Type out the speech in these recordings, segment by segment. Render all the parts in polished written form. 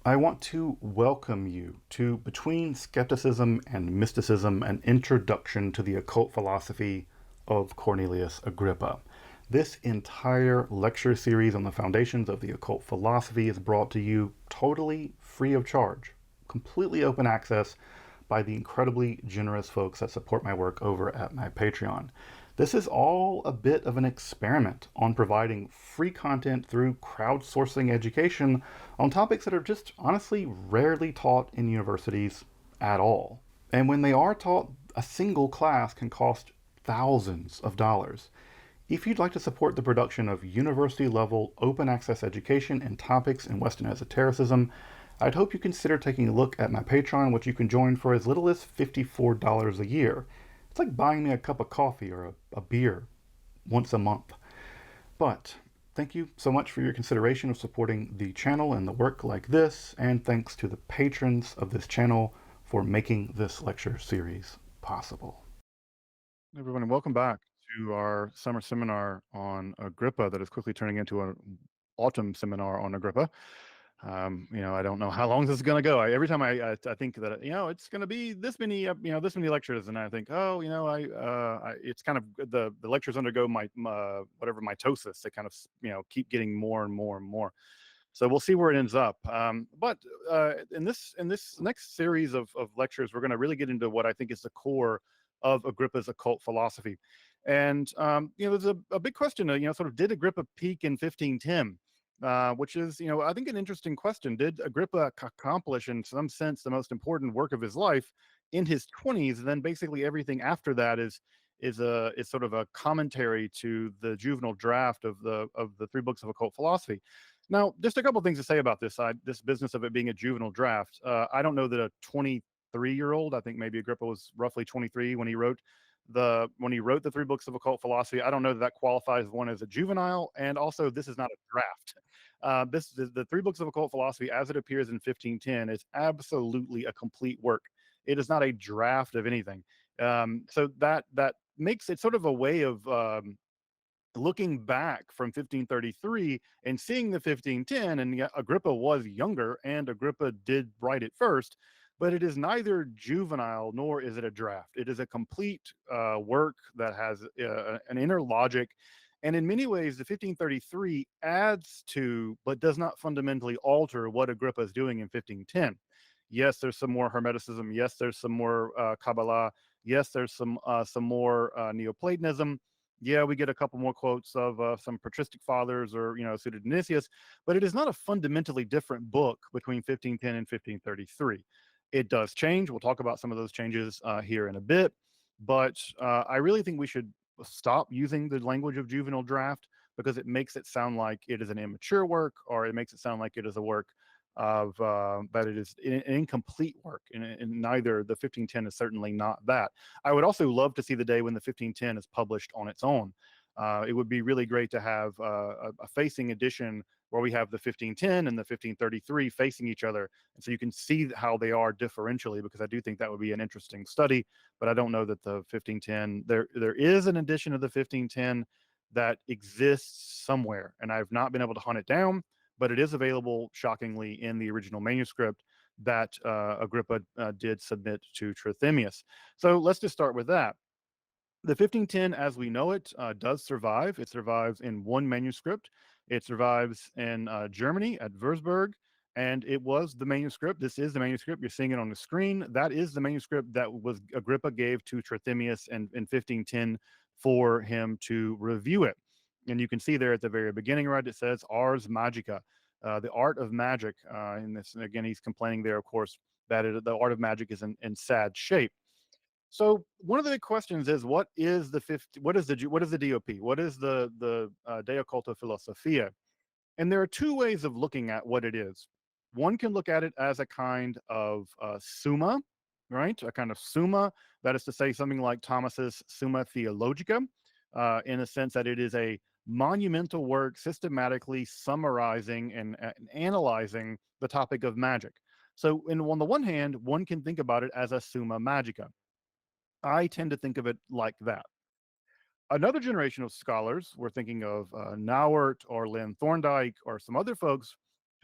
I want to welcome you to Between Skepticism and Mysticism, an introduction to the occult philosophy of Cornelius Agrippa. This entire lecture series on the foundations of the occult philosophy is brought to you totally free of charge, completely open access by the incredibly generous folks that support my work over at my Patreon. This is all a bit of an experiment on providing free content through crowdsourcing education on topics that are just honestly rarely taught in universities at all. And when they are taught, a single class can cost thousands of dollars. If you'd like to support the production of university level open access education and topics in Western esotericism, I'd hope you consider taking a look at my Patreon, which you can join for as little as $54 a year. It's like buying me a cup of coffee or a beer once a month. But thank you so much for your consideration of supporting the channel and the work like this, and thanks to the patrons of this channel for making this lecture series possible. Everyone, and welcome back to our summer seminar on Agrippa that is quickly turning into an autumn seminar on Agrippa. I don't know how long this is going to go. Every time I think that it's going to be this many this many lectures, and I think it's kind of the lectures undergo my whatever mitosis. They kind of keep getting more and more and more. So we'll see where it ends up. But in this next series of lectures, we're going to really get into what I think is the core of Agrippa's occult philosophy. And there's a big question. Sort of, did Agrippa peak in 1510? Which is, I think, an interesting question. Did Agrippa accomplish, in some sense, the most important work of his life in his 20s? And then basically everything after that is sort of a commentary to the juvenile draft of the three books of occult philosophy. Now, just a couple of things to say about this business of it being a juvenile draft. I don't know that a 23-year-old, I think maybe Agrippa was roughly 23 when he wrote the three books of occult philosophy. I don't know that qualifies one as a juvenile, and also this is not a draft. The three books of occult philosophy, as it appears in 1510, is absolutely a complete work. It is not a draft of anything. So that makes it sort of a way of looking back from 1533 and seeing the 1510, and yeah, Agrippa was younger, and Agrippa did write it first, but it is neither juvenile nor is it a draft. It is a complete work that has an inner logic. And in many ways, the 1533 adds to, but does not fundamentally alter what Agrippa is doing in 1510. Yes, there's some more Hermeticism. Yes, there's some more Kabbalah. Yes, there's some more Neoplatonism. Yeah, we get a couple more quotes of some patristic fathers or, Pseudo-Dionysius, but it is not a fundamentally different book between 1510 and 1533. It does change. We'll talk about some of those changes here in a bit, but I really think we should stop using the language of juvenile draft because it makes it sound like it is an immature work, or it makes it sound like it is a work of that it is an incomplete work, and neither the 1510 is certainly not that. I would also love to see the day when the 1510 is published on its own. It would be really great to have a facing edition where we have the 1510 and the 1533 facing each other, and so you can see how they are differentially, because I do think that would be an interesting study. But I don't know that the 1510, there is an edition of the 1510 that exists somewhere, and I've not been able to hunt it down, but it is available, shockingly, in the original manuscript that Agrippa did submit to Trithemius. So let's just start with that. The 1510, as we know it, does survive. It survives in one manuscript. It survives in Germany at Würzburg, and it was the manuscript. This is the manuscript. You're seeing it on the screen. That is the manuscript that was Agrippa gave to Trithemius in 1510 for him to review it. And you can see there at the very beginning, right, it says Ars Magica, the art of magic. In this, and again, he's complaining there, of course, that the art of magic is in sad shape. So one of the big questions is, what is the DOP? What is the De Occulta Philosophia? And there are two ways of looking at what it is. One can look at it as a kind of Summa, right? A kind of Summa, that is to say, something like Thomas's Summa Theologica, in a sense that it is a monumental work systematically summarizing and analyzing the topic of magic. So on the one hand, one can think about it as a Summa Magica. I tend to think of it like that. Another generation of scholars, we're thinking of Nauert or Lynn Thorndike or some other folks,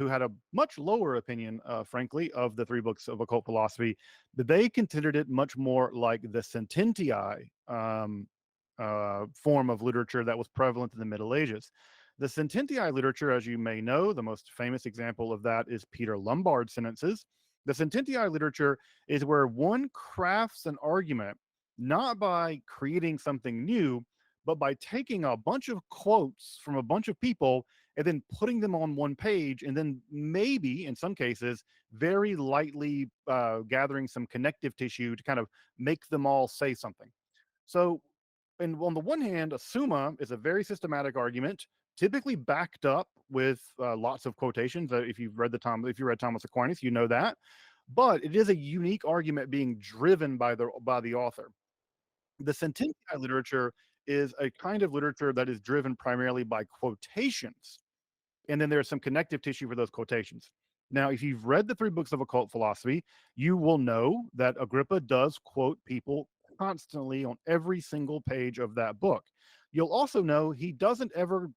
who had a much lower opinion, frankly, of the three books of occult philosophy. They considered it much more like the Sententiae form of literature that was prevalent in the Middle Ages. The Sententiae literature, as you may know, the most famous example of that is Peter Lombard's sentences. The Sententiae literature is where one crafts an argument not by creating something new, but by taking a bunch of quotes from a bunch of people and then putting them on one page, and then maybe, in some cases, very lightly gathering some connective tissue to kind of make them all say something. So, and on the one hand, a Suma is a very systematic argument, typically backed up with lots of quotations. If you've read if you read Thomas Aquinas, you know that. But it is a unique argument being driven by the author. The Sententiae literature is a kind of literature that is driven primarily by quotations, and then there's some connective tissue for those quotations. Now, if you've read the three books of occult philosophy, you will know that Agrippa does quote people constantly on every single page of that book. You'll also know he doesn't ever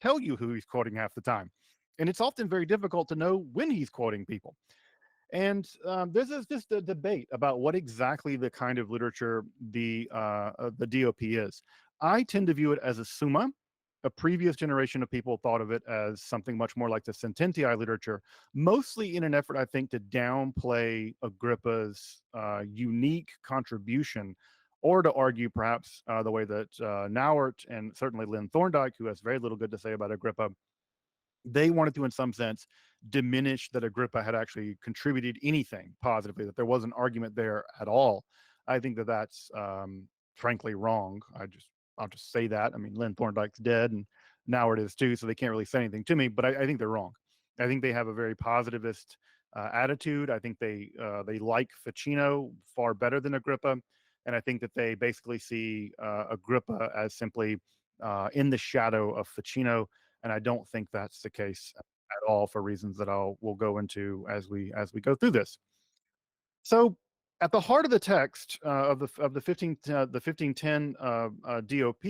tell you who he's quoting half the time. And it's often very difficult to know when he's quoting people. And this is just a debate about what exactly the kind of literature the DOP is. I tend to view it as a Summa. A previous generation of people thought of it as something much more like the Sententiae literature, mostly in an effort, I think, to downplay Agrippa's unique contribution, or to argue perhaps the way that Nauert and certainly Lynn Thorndike, who has very little good to say about Agrippa, they wanted to, in some sense, diminish that Agrippa had actually contributed anything positively, that there was an argument there at all. I think that that's frankly wrong. I'll just say that. I mean, Lynn Thorndike's dead, and now it is too, so they can't really say anything to me. But I think they're wrong. I think they have a very positivist attitude. I think they like Ficino far better than Agrippa, and I think that they basically see Agrippa as simply in the shadow of Ficino. And I don't think that's the case at all, for reasons that we'll go into as we go through this. So, at the heart of the text of the 1510 DOP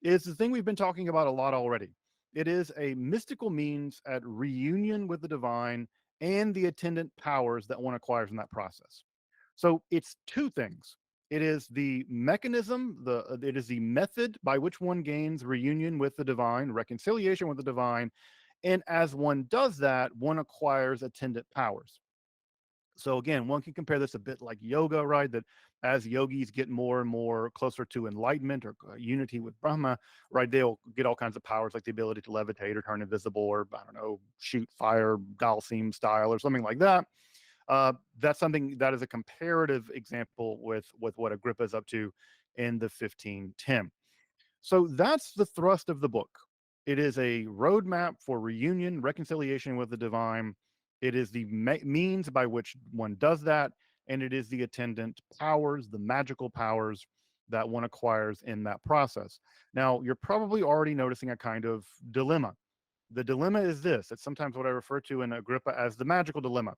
is the thing we've been talking about a lot already. It is a mystical means at reunion with the divine and the attendant powers that one acquires in that process. So it's two things. It is the mechanism, it is the method by which one gains reunion with the divine, reconciliation with the divine, and as one does that, one acquires attendant powers. So again, one can compare this a bit like yoga, right? That as yogis get more and more closer to enlightenment or unity with Brahma, right, they'll get all kinds of powers like the ability to levitate or turn invisible, or I don't know, shoot fire, Dalsim style or something like that. That's something that is a comparative example with what Agrippa is up to in the 1510. So that's the thrust of the book. It is a roadmap for reunion, reconciliation with the divine. It is the means by which one does that, and it is the attendant powers, the magical powers that one acquires in that process. Now, you're probably already noticing a kind of dilemma. The dilemma is this. It's sometimes what I refer to in Agrippa as the magical dilemma.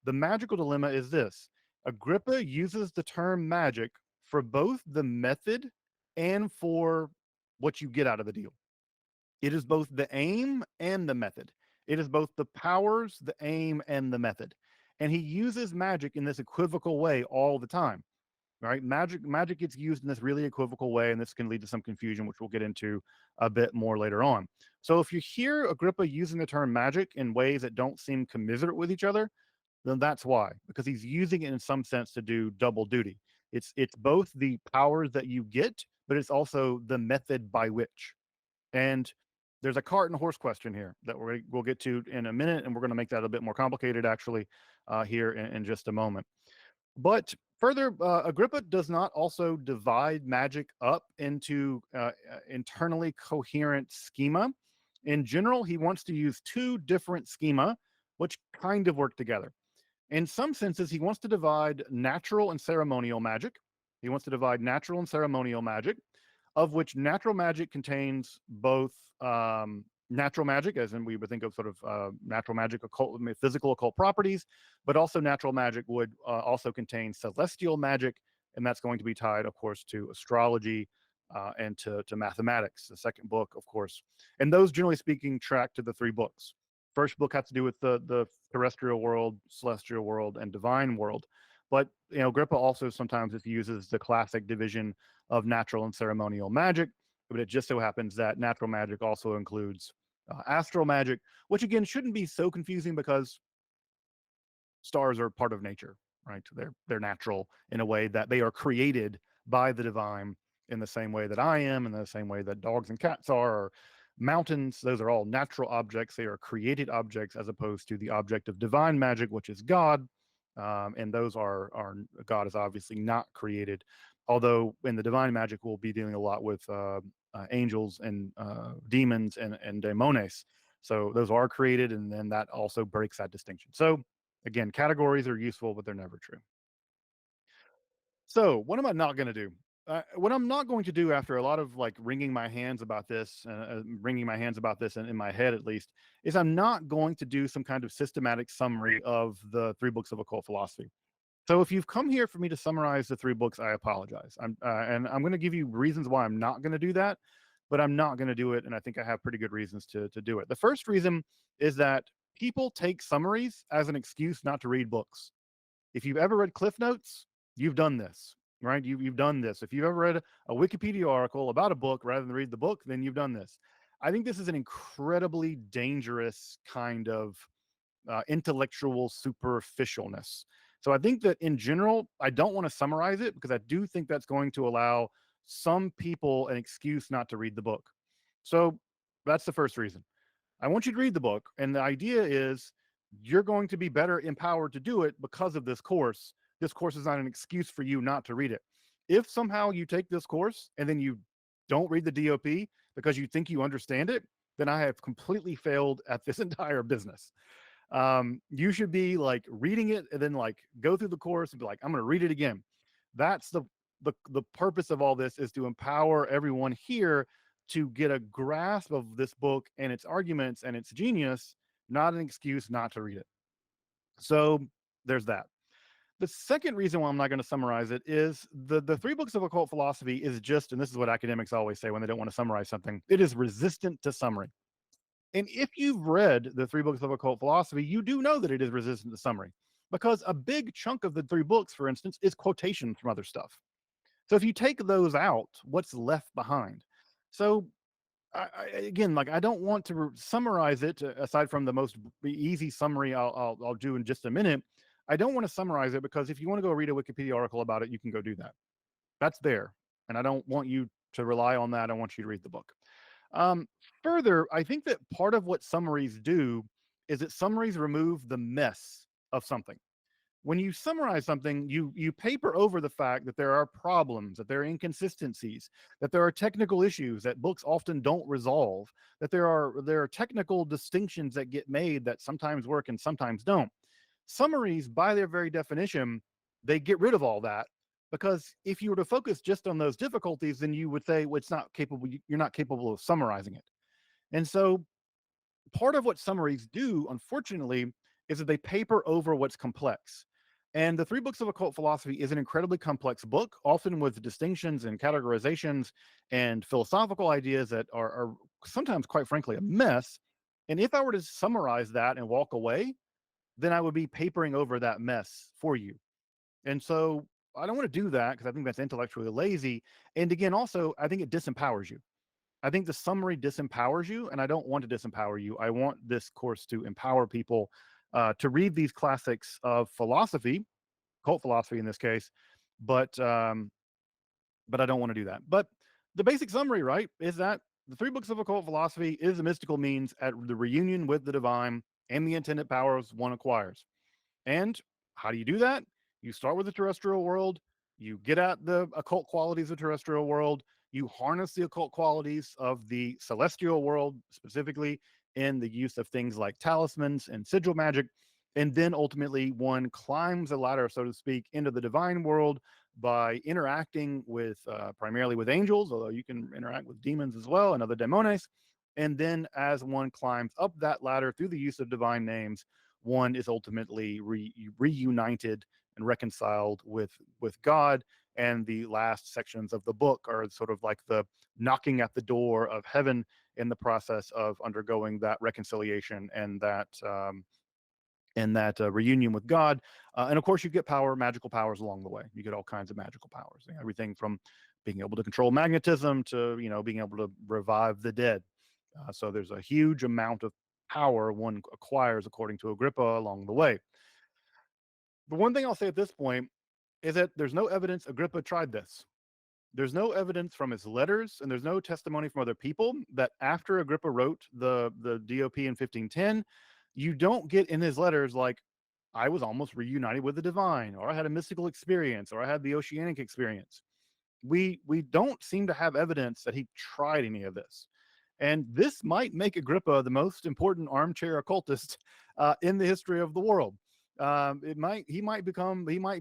The magical dilemma is this. Agrippa uses the term magic for both the method and for what you get out of the deal. It is both the aim and the method. It is both the powers, the aim, and the method. And he uses magic in this equivocal way all the time. Right? Magic gets used in this really equivocal way, and this can lead to some confusion, which we'll get into a bit more later on. So if you hear Agrippa using the term magic in ways that don't seem commiserate with each other, then that's why, because he's using it in some sense to do double duty. It's both the powers that you get, but it's also the method by which. And there's a cart and horse question here that we'll get to in a minute, and we're going to make that a bit more complicated actually here in just a moment. But further, Agrippa does not also divide magic up into internally coherent schema. In general, he wants to use two different schema, which kind of work together. In some senses, he wants to divide natural and ceremonial magic. He wants to divide natural and ceremonial magic, of which natural magic contains both natural magic, as in we would think of sort of natural magic, occult, physical occult properties, but also natural magic would also contain celestial magic, and that's going to be tied, of course, to astrology and to mathematics, the second book, of course. And those, generally speaking, track to the three books. First book has to do with the terrestrial world, celestial world, and divine world. But Agrippa also sometimes uses the classic division of natural and ceremonial magic. But it just so happens that natural magic also includes astral magic, which again shouldn't be so confusing because stars are part of nature, right? They're natural in a way that they are created by the divine in the same way that I am, in the same way that dogs and cats are, or mountains. Those are all natural objects. They are created objects as opposed to the object of divine magic, which is God. And those are God is obviously not created. Although in the divine magic, we'll be dealing a lot with angels and demons and daemones. So those are created, and then that also breaks that distinction. So again, categories are useful, but they're never true. So what am I not going to do? What I'm not going to do after a lot of like wringing my hands about this, in my head at least, is I'm not going to do some kind of systematic summary of the 3 books of occult philosophy. So if you've come here for me to summarize the 3 books, I apologize. And I'm going to give you reasons why I'm not going to do that, but I'm not going to do it, and I think I have pretty good reasons to do it. The first reason is that people take summaries as an excuse not to read books. If you've ever read Cliff Notes, you've done this, right? You've done this. If you've ever read a Wikipedia article about a book rather than read the book, then you've done this. I think this is an incredibly dangerous kind of intellectual superficialness. So I think that in general, I don't want to summarize it because I do think that's going to allow some people an excuse not to read the book. So that's the first reason. I want you to read the book. And the idea is you're going to be better empowered to do it because of this course. This course is not an excuse for you not to read it. If somehow you take this course and then you don't read the DOP because you think you understand it, then I have completely failed at this entire business. You should be like reading it and then like go through the course and be like, I'm going to read it again. That's the purpose of all this, is to empower everyone here to get a grasp of this book and its arguments and its genius, not an excuse not to read it. So there's that. The second reason why I'm not going to summarize it is the 3 books of occult philosophy is just, and this is what academics always say when they don't want to summarize something, it is resistant to summary. And if you've read the 3 books of occult philosophy, you do know that it is resistant to summary, because a big chunk of the 3 books, for instance, is quotations from other stuff. So if you take those out, what's left behind? So again, like, I don't want to summarize it, aside from the most easy summary I'll do in just a minute. I don't want to summarize it because if you want to go read a Wikipedia article about it, you can go do that. That's there. And I don't want you to rely on that. I want you to read the book. Um, Further, I think that part of what summaries do is that summaries remove the mess of something. When you summarize something, you paper over the fact that there are problems, that there are inconsistencies, that there are technical issues that books often don't resolve, that there are technical distinctions that get made that sometimes work and sometimes don't. Summaries, by their very definition, they get rid of all that, because if you were to focus just on those difficulties, then you would say, well, it's not capable, you're not capable of summarizing it. And so part of what summaries do, unfortunately, is that they paper over what's complex. And the 3 books of occult philosophy is an incredibly complex book, often with distinctions and categorizations and philosophical ideas that are sometimes, quite frankly, a mess. And if I were to summarize that and walk away, then I would be papering over that mess for you. And so I don't want to do that because I think that's intellectually lazy. And again, also, I think it disempowers you. I think the summary disempowers you, and I don't want to disempower you. I want this course to empower people to read these classics of philosophy, cult philosophy in this case, but I don't want to do that. But the basic summary, right, is that the 3 books of occult philosophy is a mystical means at the reunion with the divine and the intended powers one acquires. And how do you do that? You start with the terrestrial world, you get at the occult qualities of terrestrial world, you harness the occult qualities of the celestial world, specifically in the use of things like talismans and sigil magic. And then ultimately one climbs a ladder, so to speak, into the divine world by interacting with primarily with angels, although you can interact with demons as well and other daemones. And then as one climbs up that ladder through the use of divine names, one is ultimately reunited and reconciled with God. and the last sections of the book are sort of like the knocking at the door of heaven in the process of undergoing that reconciliation and that reunion with God. And of course, you get magical powers along the way. You get all kinds of magical powers, everything from being able to control magnetism to, being able to revive the dead. So there's a huge amount of power one acquires, according to Agrippa, along the way. The one thing I'll say at this point is that there's no evidence Agrippa tried this. There's no evidence from his letters, and there's no testimony from other people that after Agrippa wrote the DOP in 1510, you don't get in his letters like, I was almost reunited with the divine, or I had a mystical experience, or I had the oceanic experience. We don't seem to have evidence that he tried any of this. And this might make Agrippa the most important armchair occultist in the history of the world. He might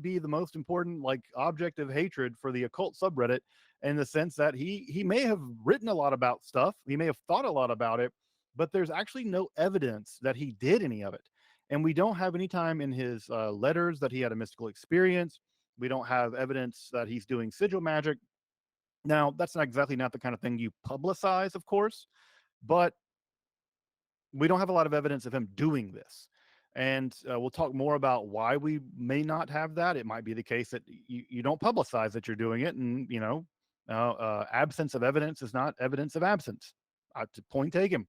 be the most important object of hatred for the occult subreddit, in the sense that he may have written a lot about stuff, he may have thought a lot about it, but there's actually no evidence that he did any of it. And we don't have any time in his letters that he had a mystical experience. We don't have evidence that he's doing sigil magic. Now, that's not the kind of thing you publicize, of course, but we don't have a lot of evidence of him doing this. And we'll talk more about why we may not have that. It might be the case that you don't publicize that you're doing it, and absence of evidence is not evidence of absence. Point taken.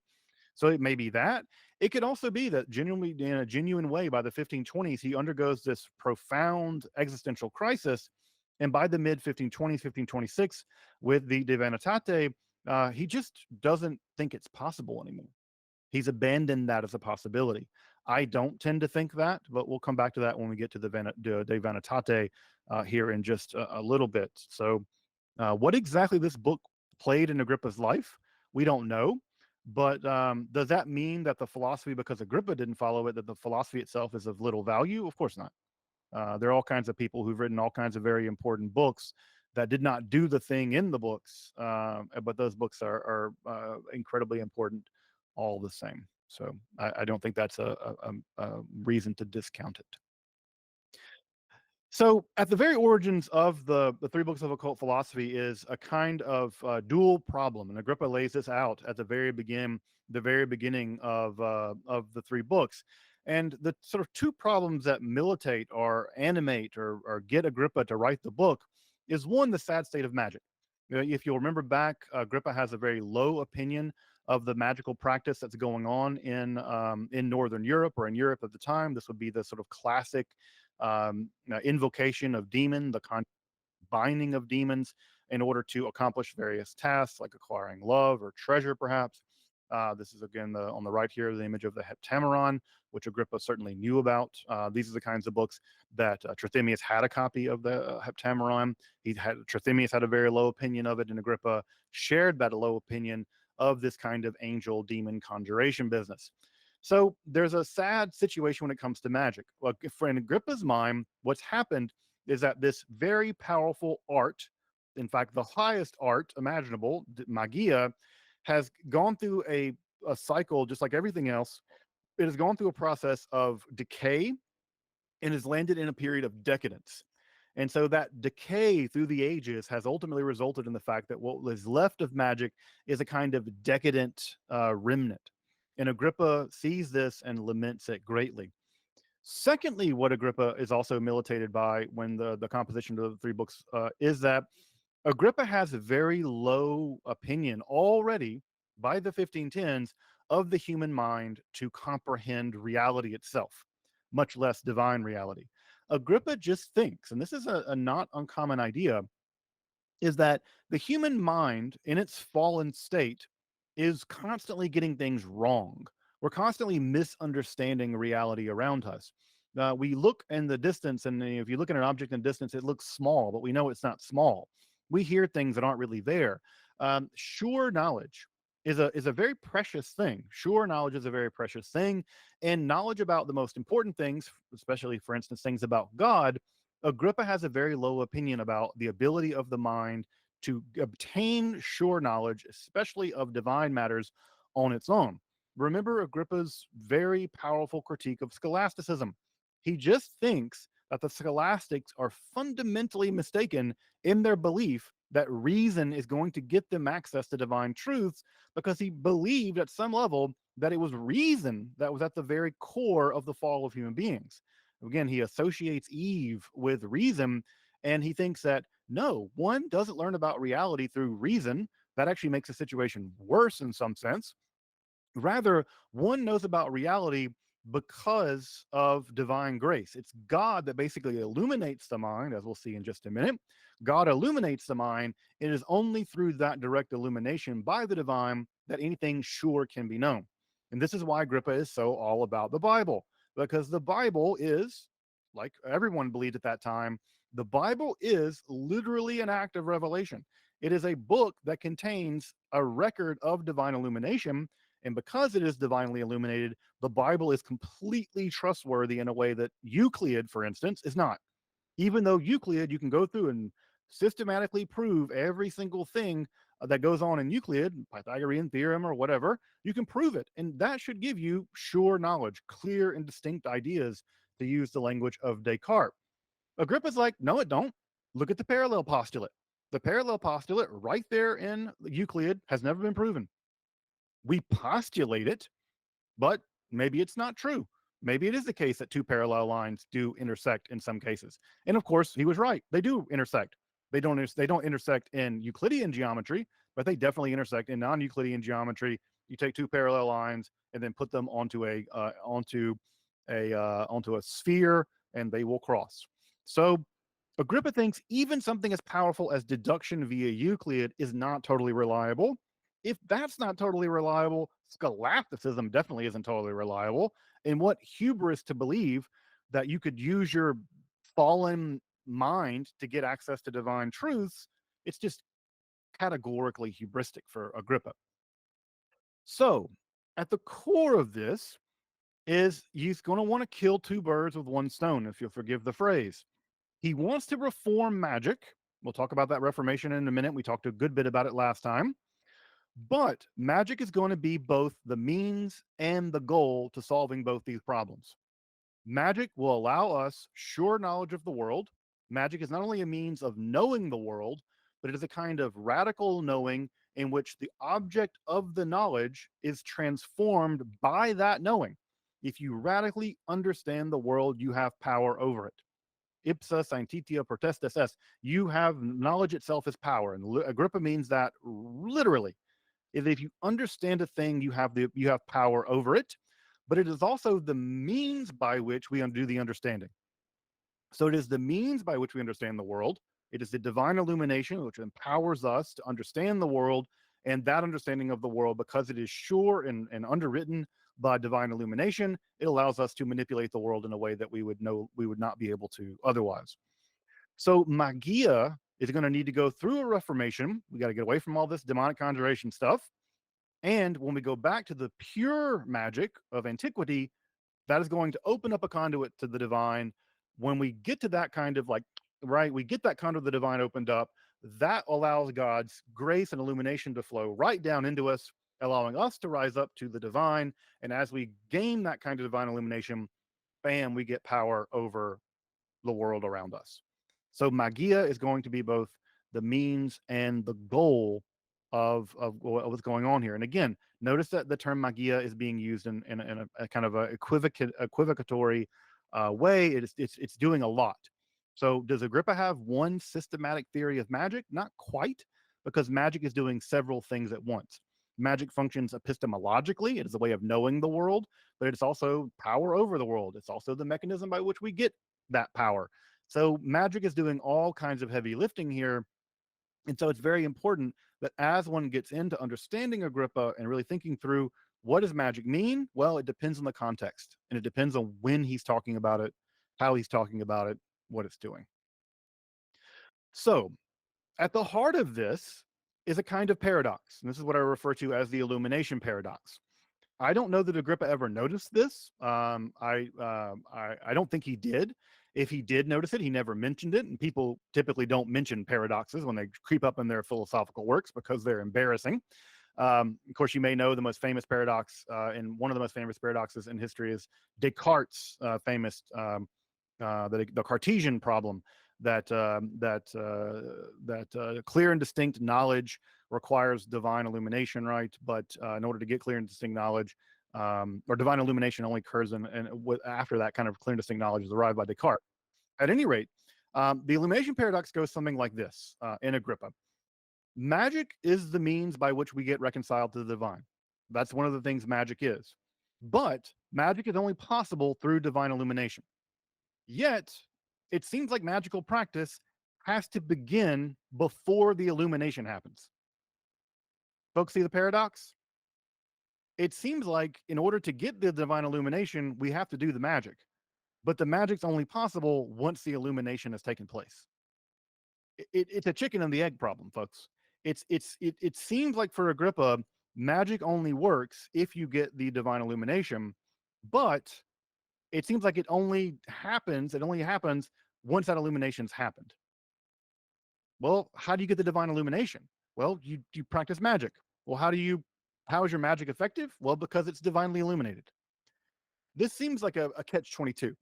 So it may be that. It could also be that genuinely, in a genuine way, by the 1520s, he undergoes this profound existential crisis. And by the mid 1520s, 1526, with the De Vanitate, he just doesn't think it's possible anymore. He's abandoned that as a possibility. I don't tend to think that, but we'll come back to that when we get to the De Vanitate here in just a little bit. So what exactly this book played in Agrippa's life, we don't know. But does that mean that the philosophy, because Agrippa didn't follow it, that the philosophy itself is of little value? Of course not. There are all kinds of people who've written all kinds of very important books that did not do the thing in the books, but those books are incredibly important all the same. So I don't think that's a reason to discount it. So at the very origins of the three books of occult philosophy is a kind of dual problem, and Agrippa lays this out at the very beginning of the three books. And the sort of two problems that militate or animate or get Agrippa to write the book is, one, the sad state of magic. If you'll remember back, Agrippa has a very low opinion of the magical practice that's going on in Northern Europe, or in Europe at the time. This would be the sort of classic invocation of demon, the binding of demons in order to accomplish various tasks, like acquiring love or treasure, perhaps. This is again on the right here, the image of the Heptameron, which Agrippa certainly knew about. These are the kinds of books that Trithemius had a copy of the Heptameron. Trithemius had a very low opinion of it, and Agrippa shared that low opinion of this kind of angel demon conjuration business. So there's a sad situation when it comes to magic. Well, in Agrippa's mind, what's happened is that this very powerful art, in fact, the highest art imaginable, magia, has gone through a cycle just like everything else. It has gone through a process of decay and has landed in a period of decadence. And so that decay through the ages has ultimately resulted in the fact that what is left of magic is a kind of decadent remnant. And Agrippa sees this and laments it greatly. Secondly, what Agrippa is also militated by when the composition of the three books is that Agrippa has a very low opinion already by the 1510s of the human mind to comprehend reality itself, much less divine reality. Agrippa just thinks, and this is a not uncommon idea, is that the human mind in its fallen state is constantly getting things wrong. We're constantly misunderstanding reality around us. We look in the distance, and if you look at an object in the distance, it looks small, but we know it's not small. We hear things that aren't really there. Sure knowledge is a very precious thing. Sure knowledge is a very precious thing, and knowledge about the most important things, especially, for instance, things about God, Agrippa has a very low opinion about the ability of the mind to obtain sure knowledge, especially of divine matters, on its own. Remember Agrippa's very powerful critique of scholasticism. He just thinks that the scholastics are fundamentally mistaken in their belief that reason is going to get them access to divine truths, because he believed at some level that it was reason that was at the very core of the fall of human beings. Again, he associates Eve with reason, and he thinks that no, one doesn't learn about reality through reason. That actually makes the situation worse in some sense. Rather, one knows about reality because of divine grace. It's God that basically illuminates the mind, as we'll see in just a minute. God illuminates the mind. It is only through that direct illumination by the divine that anything sure can be known. And this is why Agrippa is so all about the Bible, because the Bible is, like everyone believed at that time, the Bible is literally an act of revelation. It is a book that contains a record of divine illumination, and because it is divinely illuminated, the Bible is completely trustworthy in a way that Euclid, for instance, is not. Even though Euclid, you can go through and systematically prove every single thing that goes on in Euclid, Pythagorean theorem or whatever, you can prove it. And that should give you sure knowledge, clear and distinct ideas, to use the language of Descartes. Agrippa's like, no, it don't. Look at the parallel postulate. The parallel postulate right there in Euclid has never been proven. We postulate it, but maybe it's not true. Maybe it is the case that two parallel lines do intersect in some cases. And of course, he was right. They do intersect. They don't intersect in Euclidean geometry, but they definitely intersect in non-Euclidean geometry. You take two parallel lines and then put them onto a sphere, and they will cross. So Agrippa thinks even something as powerful as deduction via Euclid is not totally reliable. If that's not totally reliable, scholasticism definitely isn't totally reliable. And what hubris to believe that you could use your fallen mind to get access to divine truths. It's just categorically hubristic for Agrippa. So, at the core of this is he's going to want to kill two birds with one stone, if you'll forgive the phrase. He wants to reform magic. We'll talk about that reformation in a minute. We talked a good bit about it last time. But magic is going to be both the means and the goal to solving both these problems. Magic will allow us sure knowledge of the world. Magic is not only a means of knowing the world, but it is a kind of radical knowing in which the object of the knowledge is transformed by that knowing. If you radically understand the world, you have power over it. Ipsa scientitia potestas est. You have knowledge itself as power. And Agrippa means that literally. If you understand a thing, you have power over it, but it is also the means by which we do the understanding. So it is the means by which we understand the world. It is the divine illumination which empowers us to understand the world, and that understanding of the world, because it is sure and underwritten by divine illumination, it allows us to manipulate the world in a way that we would not be able to otherwise. So magia is going to need to go through a reformation. We got to get away from all this demonic conjuration stuff. And when we go back to the pure magic of antiquity, that is going to open up a conduit to the divine. When we get to that kind of we get that conduit of the divine opened up, that allows God's grace and illumination to flow right down into us, allowing us to rise up to the divine. And as we gain that kind of divine illumination, bam, we get power over the world around us. So magia is going to be both the means and the goal of what's going on here. And again, notice that the term magia is being used in a kind of a equivocatory way. It's doing a lot. So does Agrippa have one systematic theory of magic? Not quite, because magic is doing several things at once. Magic functions epistemologically. It is a way of knowing the world, but it's also power over the world. It's also the mechanism by which we get that power. So magic is doing all kinds of heavy lifting here. And so it's very important that as one gets into understanding Agrippa and really thinking through, what does magic mean? Well, it depends on the context, and it depends on when he's talking about it, how he's talking about it, what it's doing. So at the heart of this is a kind of paradox. And this is what I refer to as the illumination paradox. I don't know that Agrippa ever noticed this. I don't think he did. If he did notice it, he never mentioned it. And people typically don't mention paradoxes when they creep up in their philosophical works because they're embarrassing. Of course, you may know the most famous paradox, and one of the most famous paradoxes in history is Descartes' famous the Cartesian problem, that clear and distinct knowledge requires divine illumination, right? But in order to get clear and distinct knowledge, or divine illumination only occurs after that kind of clear and distinct knowledge is arrived by Descartes. At any rate, the illumination paradox goes something like this in Agrippa. Magic is the means by which we get reconciled to the divine. That's one of the things magic is. But magic is only possible through divine illumination. Yet, it seems like magical practice has to begin before the illumination happens. Folks, see the paradox? It seems like in order to get the divine illumination, we have to do the magic. But the magic's only possible once the illumination has taken place. It's a chicken and the egg problem, folks. It seems like for Agrippa, magic only works if you get the divine illumination, but it seems like it only happens once that illumination's happened. Well, how do you get the divine illumination? Well, you practice magic. Well, how is your magic effective? Well, because it's divinely illuminated. This seems like a catch-22.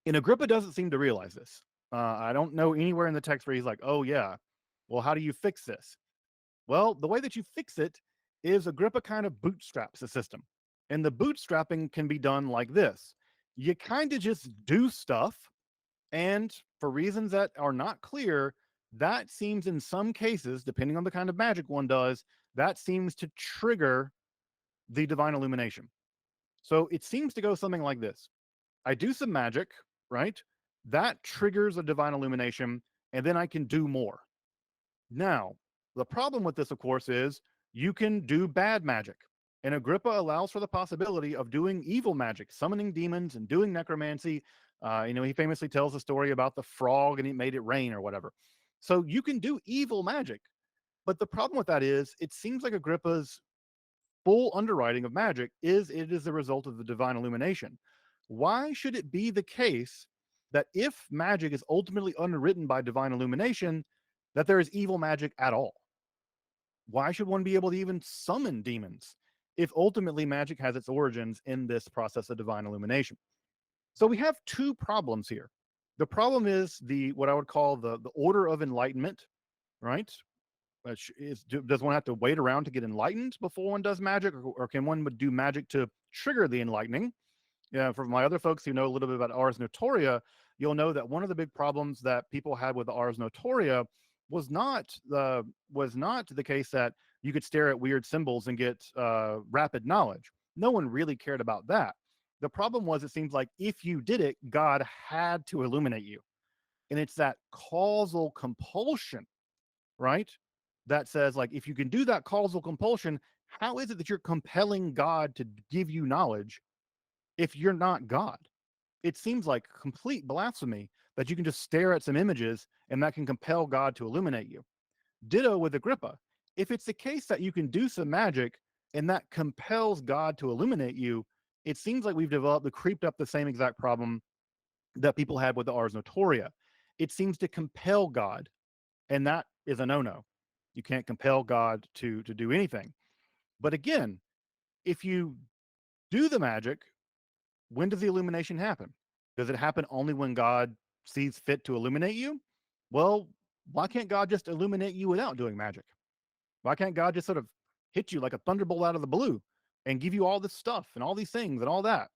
And Agrippa doesn't seem to realize this. I don't know anywhere in the text where he's like, oh yeah, well, how do you fix this? Well, the way that you fix it is Agrippa kind of bootstraps the system. And the bootstrapping can be done like this. You kind of just do stuff, and for reasons that are not clear, that seems in some cases, depending on the kind of magic one does, that seems to trigger the divine illumination. So it seems to go something like this. I do some magic, right? That triggers a divine illumination, and then I can do more. Now, the problem with this, of course, is you can do bad magic. And Agrippa allows for the possibility of doing evil magic, summoning demons and doing necromancy. He famously tells a story about the frog and he made it rain or whatever. So you can do evil magic. But the problem with that is it seems like Agrippa's full underwriting of magic is a result of the divine illumination. Why should it be the case that if magic is ultimately underwritten by divine illumination, that there is evil magic at all? Why should one be able to even summon demons if ultimately magic has its origins in this process of divine illumination? So we have two problems here. The problem is what I would call the order of enlightenment, right? Does one have to wait around to get enlightened before one does magic, or can one do magic to trigger the enlightening? Yeah, for my other folks who know a little bit about Ars Notoria, you'll know that one of the big problems that people had with the Ars Notoria was not the case that you could stare at weird symbols and get rapid knowledge. No one really cared about that. The problem was, it seems like if you did it, God had to illuminate you. And it's that causal compulsion, right? That says, like, if you can do that causal compulsion, how is it that you're compelling God to give you knowledge if you're not God? It seems like complete blasphemy that you can just stare at some images and that can compel God to illuminate you. Ditto with Agrippa. If it's the case that you can do some magic and that compels God to illuminate you, it seems like we've creeped up the same exact problem that people had with the Ars Notoria. It seems to compel God, and that is a no-no. You can't compel God to do anything. But again, if you do the magic, when does the illumination happen? Does it happen only when God sees fit to illuminate you? Well, why can't God just illuminate you without doing magic? Why can't God just sort of hit you like a thunderbolt out of the blue and give you all this stuff and all these things and all that?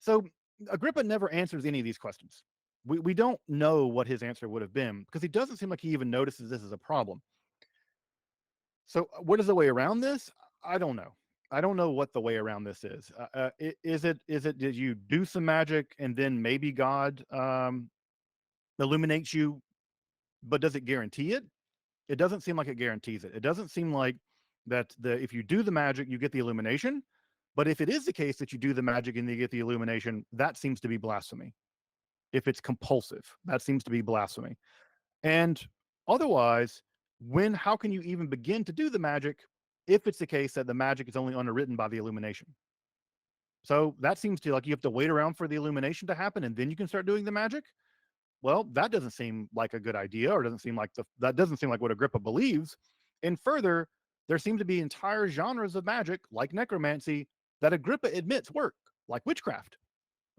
So Agrippa never answers any of these questions. We don't know what his answer would have been, because he doesn't seem like he even notices this as a problem. So what is the way around this? I don't know. I don't know what the way around this is. Is it did you do some magic and then maybe God illuminates you, but does it guarantee it? It doesn't seem like it guarantees it. It doesn't seem like that if you do the magic, you get the illumination. But if it is the case that you do the magic and you get the illumination, that seems to be blasphemy. If it's compulsive, that seems to be blasphemy. And otherwise, how can you even begin to do the magic if it's the case that the magic is only underwritten by the illumination? So that seems to, like, you have to wait around for the illumination to happen and then you can start doing the magic. Well, that doesn't seem like a good idea, or doesn't seem like what Agrippa believes. And further, there seem to be entire genres of magic, like necromancy, that Agrippa admits work, like witchcraft.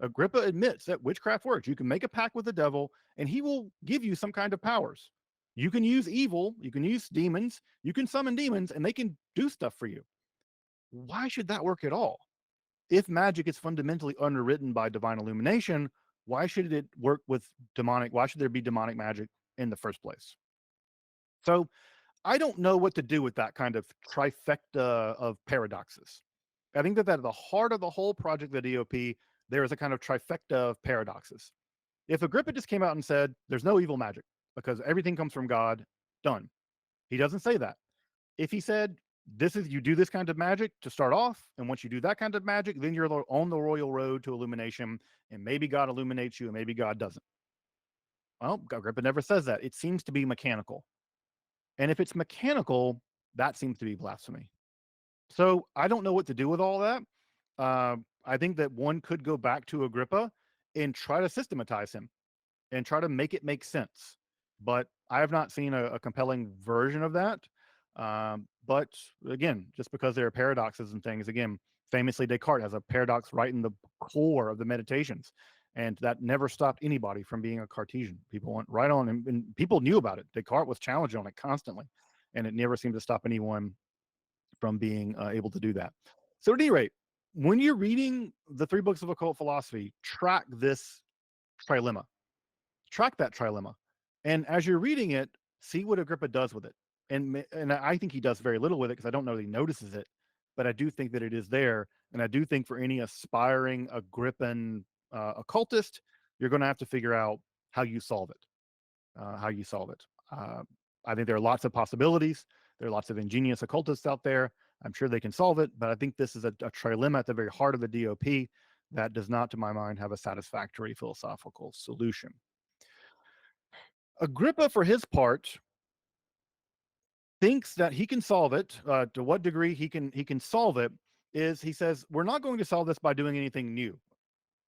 Agrippa admits that witchcraft works. You can make a pact with the devil, and he will give you some kind of powers. You can use evil, you can use demons, you can summon demons, and they can do stuff for you. Why should that work at all? If magic is fundamentally underwritten by divine illumination, why should it work with demonic? Why should there be demonic magic in the first place? So I don't know what to do with that kind of trifecta of paradoxes. I think that at the heart of the whole project of the DOP, there is a kind of trifecta of paradoxes. If Agrippa just came out and said, there's no evil magic because everything comes from God, done. He doesn't say that. If he said, this is, you do this kind of magic to start off, and once you do that kind of magic, then you're on the royal road to illumination, and maybe God illuminates you, and maybe God doesn't. Well, Agrippa never says that. It seems to be mechanical. And if it's mechanical, that seems to be blasphemy. So I don't know what to do with all that. I think that one could go back to Agrippa and try to systematize him and try to make it make sense. But I have not seen a compelling version of that. But again, just because there are paradoxes and things, again, famously Descartes has a paradox right in the core of the Meditations. And that never stopped anybody from being a Cartesian. People went right on, and people knew about it. Descartes was challenged on it constantly, and it never seemed to stop anyone from being able to do that. So at any rate, when you're reading the 3 books of occult philosophy, track this trilemma. Track that trilemma. And as you're reading it, see what Agrippa does with it. And I think he does very little with it because I don't know that he notices it, but I do think that it is there. And I do think for any aspiring Agrippan occultist, you're going to have to figure out how you solve it. I think there are lots of possibilities. There are lots of ingenious occultists out there. I'm sure they can solve it, but I think this is a trilemma at the very heart of the DOP that does not, to my mind, have a satisfactory philosophical solution. Agrippa, for his part, thinks that he can solve it. To what degree he can solve it is, he says, we're not going to solve this by doing anything new.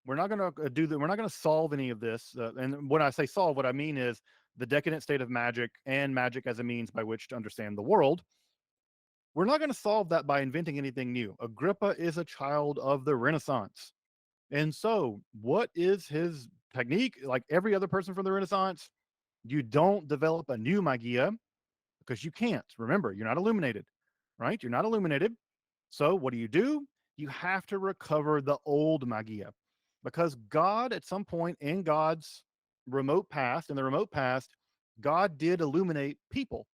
We're not going to do that. We're not going to solve any of this. And when I say solve, what I mean is the decadent state of magic and magic as a means by which to understand the world. We're not going to solve that by inventing anything new. Agrippa is a child of the Renaissance. And so, what is his technique? Like every other person from the Renaissance, you don't develop a new magia because you can't. Remember, you're not illuminated, right? You're not illuminated. So, what do? You have to recover the old magia because God, at some point in God's remote past, God did illuminate people.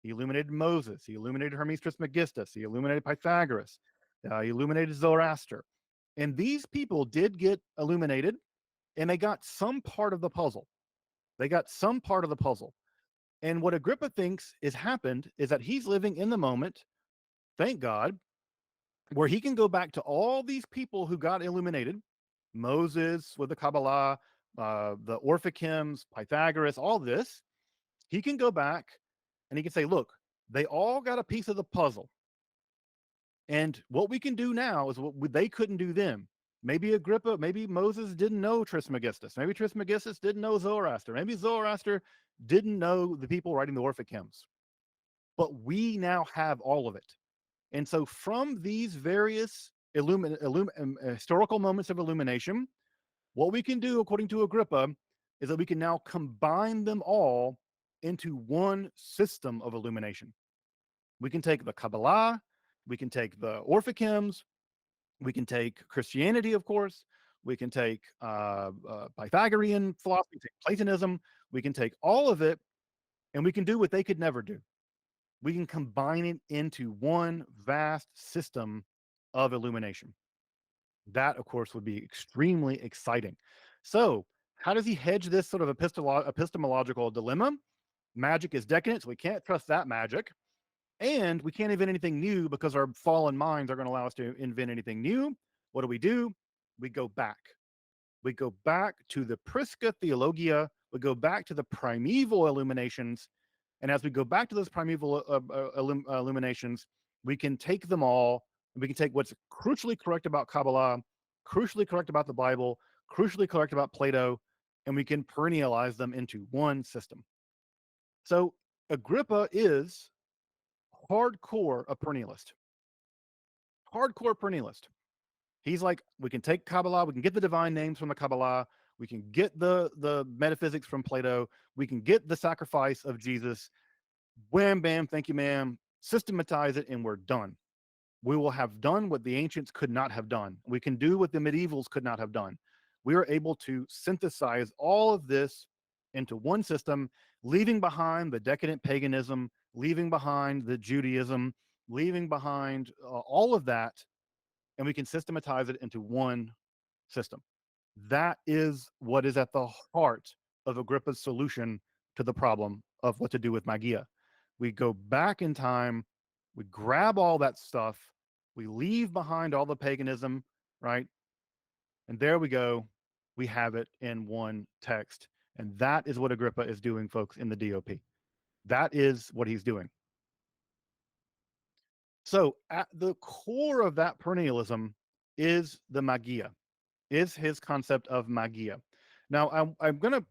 He illuminated Moses. He illuminated Hermes Trismegistus. He illuminated Pythagoras. He illuminated Zoroaster. And these people did get illuminated, and they got some part of the puzzle. And what Agrippa thinks is happened is that he's living in the moment, thank God, where he can go back to all these people who got illuminated, Moses with the Kabbalah, the Orphic hymns, Pythagoras, all this. He can go back and he can say, look, they all got a piece of the puzzle. And what we can do now is what they couldn't do then. Maybe Agrippa, maybe Moses didn't know Trismegistus. Maybe Trismegistus didn't know Zoroaster. Maybe Zoroaster didn't know the people writing the Orphic hymns. But we now have all of it. And so from these various historical moments of illumination, what we can do, according to Agrippa, is that we can now combine them all into one system of illumination. We can take the Kabbalah, we can take the Orphic hymns, we can take Christianity, of course, we can take Pythagorean philosophy, take Platonism, we can take all of it, and we can do what they could never do. We can combine it into one vast system of illumination. That, of course, would be extremely exciting. So how does he hedge this sort of epistemological dilemma? Magic is decadent, so we can't trust that magic. And we can't invent anything new because our fallen minds are going to allow us to invent anything new. What do? We go back. We go back to the Prisca Theologia. We go back to the primeval illuminations. And as we go back to those primeval illuminations, we can take them all, and we can take what's crucially correct about Kabbalah, crucially correct about the Bible, crucially correct about Plato, and we can perennialize them into one system. So Agrippa is hardcore a perennialist. Hardcore perennialist. He's like, we can take Kabbalah, we can get the divine names from the Kabbalah, we can get the metaphysics from Plato, we can get the sacrifice of Jesus. Wham, bam, thank you, ma'am. Systematize it, and we're done. We will have done what the ancients could not have done. We can do what the medievals could not have done. We are able to synthesize all of this into one system, leaving behind the decadent paganism, leaving behind the Judaism, leaving behind all of that, and we can systematize it into one system. That is what is at the heart of Agrippa's solution to the problem of what to do with Magia. We go back in time, we grab all that stuff, we leave behind all the paganism, right? And there we go. We have it in one text. And that is what Agrippa is doing, folks, in the DOP. That is what he's doing. So at the core of that perennialism is the Magia, is his concept of Magia. Now, I'm going to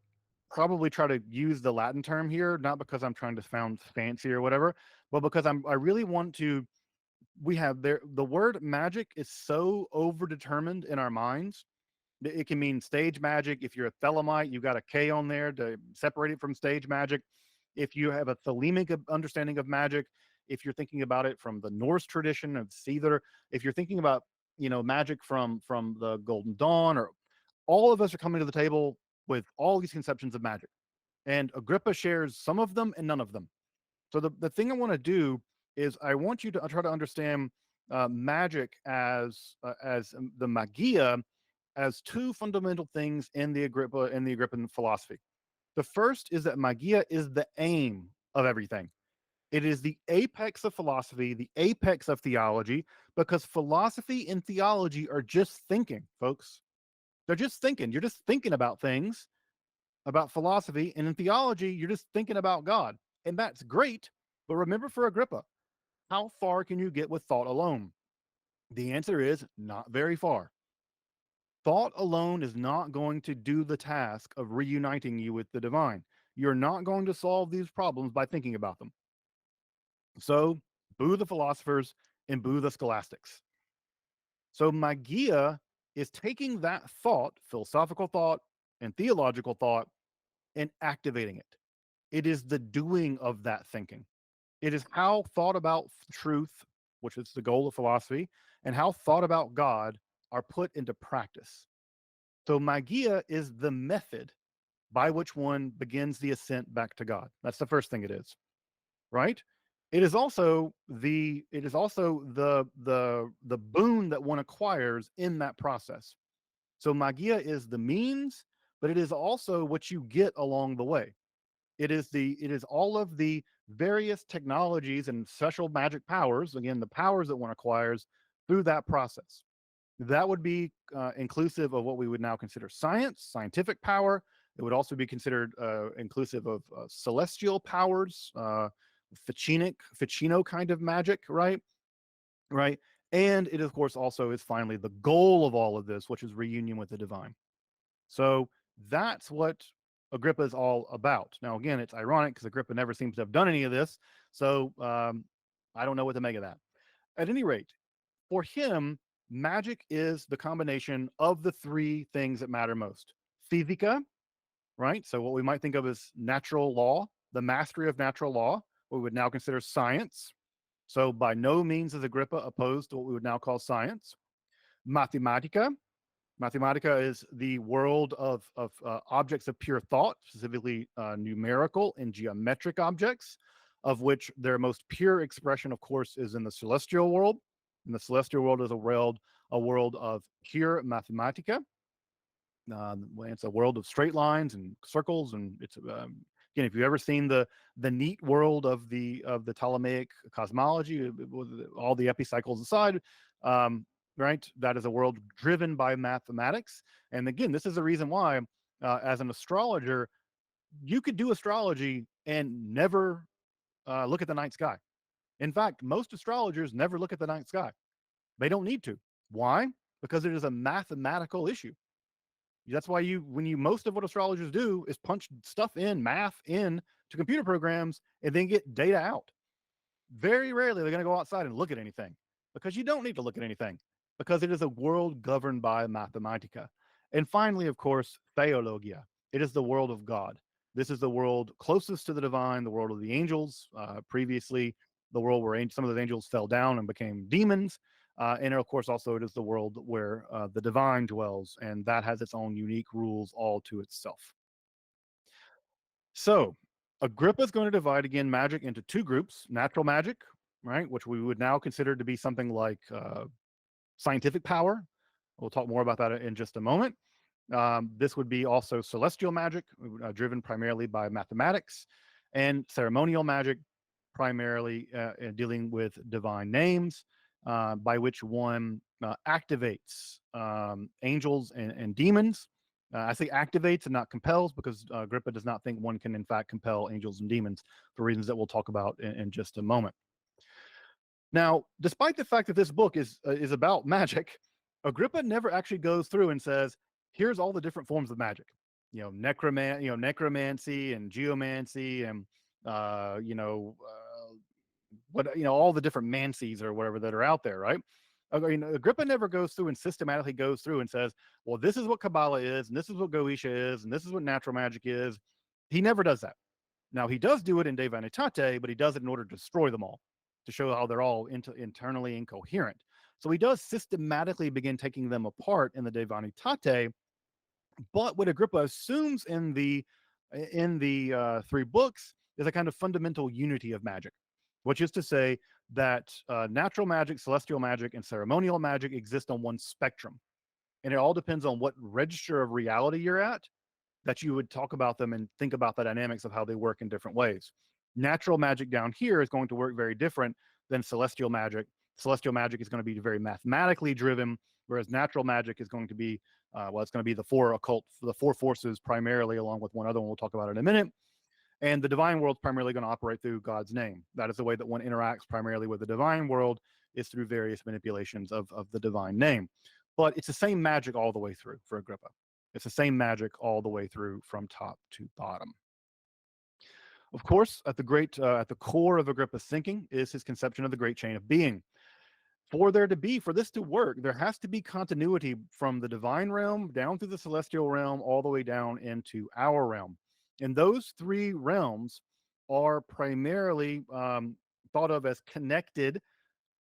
probably try to use the Latin term here, not because I'm trying to sound fancy or whatever, but because I really want to. We have there the word magic is so overdetermined in our minds. It can mean stage magic. If you're a Thelemite, you got a K on there to separate it from stage magic. If you have a Thelemic understanding of magic, if you're thinking about it from the Norse tradition of Seether, if you're thinking about magic from the Golden Dawn, or all of us are coming to the table with all these conceptions of magic, and Agrippa shares some of them and none of them. So the thing I want to do is I want you to try to understand magic as the Magia as two fundamental things in the Agrippan philosophy. The first is that Magia is the aim of everything. It is the apex of philosophy, the apex of theology, because philosophy and theology are just thinking, folks. They're just thinking. You're just thinking about things, about philosophy, and in theology, you're just thinking about God. And that's great. But remember, for Agrippa, how far can you get with thought alone? The answer is not very far. Thought alone is not going to do the task of reuniting you with the divine. You're not going to solve these problems by thinking about them. So, boo the philosophers and boo the scholastics. So, Magia is taking that thought, philosophical thought and theological thought, and activating it. It is the doing of that thinking. It is how thought about truth, which is the goal of philosophy, and how thought about God are put into practice. So Magia is the method by which one begins the ascent back to God. That's the first thing it is, right? It is also the boon that one acquires in that process. So Magia is the means, but it is also what you get along the way. It is all of the various technologies and special magic powers, again, the powers that one acquires through that process. That would be inclusive of what we would now consider science, scientific power. It would also be considered inclusive of celestial powers, Ficino kind of magic, right? Right. And it, of course, also is finally the goal of all of this, which is reunion with the divine. So that's what Agrippa is all about. Now, again, it's ironic because Agrippa never seems to have done any of this. So I don't know what to make of that. At any rate, for him, magic is the combination of the three things that matter most. Physica, right? So what we might think of as natural law, the mastery of natural law, what we would now consider science. So by no means is Agrippa opposed to what we would now call science. Mathematica. Mathematica is the world of objects of pure thought, specifically numerical and geometric objects, of which their most pure expression, of course, is in the celestial world. And the celestial world is a world of pure mathematica. It's a world of straight lines and circles, and it's again, if you've ever seen the neat world of the Ptolemaic cosmology, with all the epicycles aside, right, that is a world driven by mathematics. And again, this is the reason why, as an astrologer, you could do astrology and never look at the night sky. In fact, most astrologers never look at the night sky. They don't need to. Why? Because it is a mathematical issue. That's why most of what astrologers do is punch stuff in, math in to computer programs and then get data out. Very rarely they're going to go outside and look at anything, because you don't need to look at anything, because it is a world governed by mathematica. And finally, of course, theologia. It is the world of God. This is the world closest to the divine, the world of the angels. Previously, the world where some of those angels fell down and became demons. And of course, also it is the world where the divine dwells, and that has its own unique rules all to itself. So, Agrippa is going to divide again magic into two groups: natural magic, right, which we would now consider to be something like scientific power. We'll talk more about that in just a moment. This would be also celestial magic, driven primarily by mathematics, and ceremonial magic, primarily dealing with divine names, by which one activates angels and demons. I say activates and not compels, because Agrippa does not think one can, in fact, compel angels and demons for reasons that we'll talk about in just a moment. Now, despite the fact that this book is about magic, Agrippa never actually goes through and says, "Here's all the different forms of magic." Necromancy and geomancy and all the different mancies or whatever that are out there, right? I mean, Agrippa never goes through and systematically goes through and says, "Well, this is what Kabbalah is, and this is what Goetia is, and this is what natural magic is." He never does that. Now, he does do it in De Vanitate, but he does it in order to destroy them all, to show how they're all internally incoherent. So he does systematically begin taking them apart in the De Vanitate. But what Agrippa assumes in the three books is a kind of fundamental unity of magic, which is to say that natural magic, celestial magic, and ceremonial magic exist on one spectrum. And it all depends on what register of reality you're at, that you would talk about them and think about the dynamics of how they work in different ways. Natural magic down here is going to work very different than celestial magic. Celestial magic is going to be very mathematically driven, whereas natural magic is going to be, it's going to be the four occult, the four forces primarily, along with one other one we'll talk about in a minute. And the divine world is primarily going to operate through God's name. That is the way that one interacts primarily with the divine world, is through various manipulations of the divine name. But it's the same magic all the way through for Agrippa. It's the same magic all the way through from top to bottom. Of course, at the core of Agrippa's thinking is his conception of the great chain of being. For this to work, there has to be continuity from the divine realm down through the celestial realm, all the way down into our realm. And those three realms are primarily thought of as connected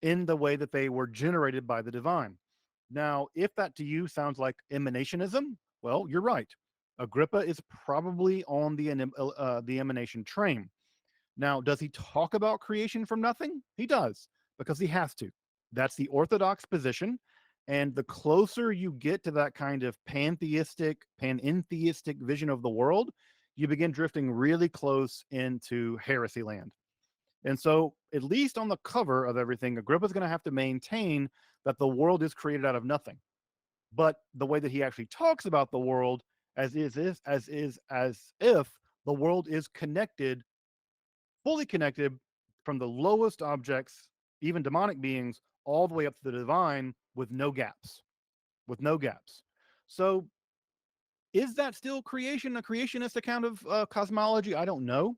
in the way that they were generated by the divine. Now, if that to you sounds like emanationism, well, you're right. Agrippa is probably on the emanation train. Now, does he talk about creation from nothing? He does, because he has to. That's the orthodox position. And the closer you get to that kind of panentheistic vision of the world, you begin drifting really close into heresy land. And so, at least on the cover of everything, Agrippa's going to have to maintain that the world is created out of nothing. But the way that he actually talks about the world as if the world is connected, fully connected, from the lowest objects, even demonic beings, all the way up to the divine, with no gaps. So, is that still creation, a creationist account of cosmology? I don't know.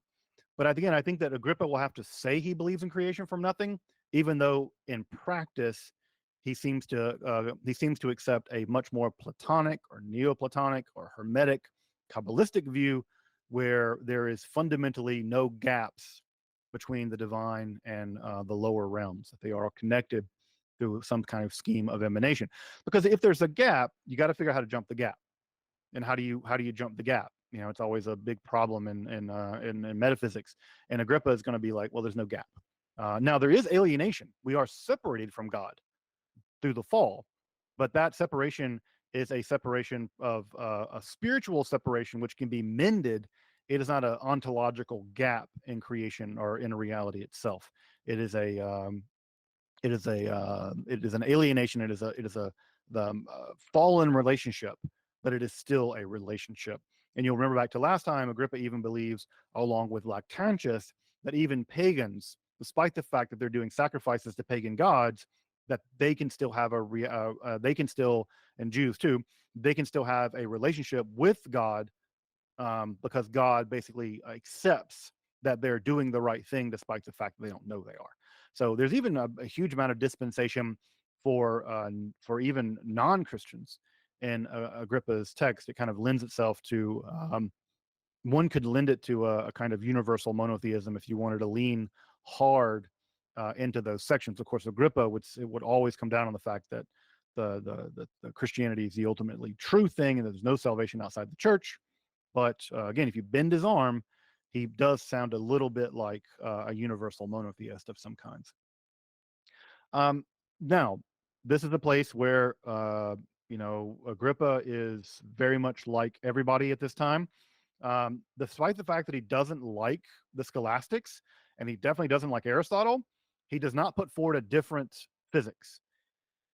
But again, I think that Agrippa will have to say he believes in creation from nothing, even though in practice he seems to accept a much more Platonic or Neoplatonic or Hermetic, Kabbalistic view, where there is fundamentally no gaps between the divine and the lower realms, that they are connected through some kind of scheme of emanation. Because if there's a gap, you got to figure out how to jump the gap. And how do you jump the gap? It's always a big problem in metaphysics. And Agrippa is going to be like, well, there's no gap. Now, there is alienation. We are separated from God through the fall, but that separation is a separation of a spiritual separation, which can be mended. It is not an ontological gap in creation or in reality itself. It is an alienation. It is the fallen relationship, but it is still a relationship. And you'll remember back to last time, Agrippa even believes, along with Lactantius, that even pagans, despite the fact that they're doing sacrifices to pagan gods, that they can still have and Jews too, they can still have a relationship with God, because God basically accepts that they're doing the right thing despite the fact that they don't know they are. So there's even a huge amount of dispensation for even non-Christians in Agrippa's text. It kind of lends itself to one could lend it to a kind of universal monotheism if you wanted to lean hard into those sections. Of course, Agrippa would always come down on the fact that the Christianity is the ultimately true thing, and there's no salvation outside the church. But again, if you bend his arm, he does sound a little bit like a universal monotheist of some kinds. Now, this is a place where Agrippa is very much like everybody at this time. Despite the fact that he doesn't like the scholastics, and he definitely doesn't like Aristotle, he does not put forward a different physics.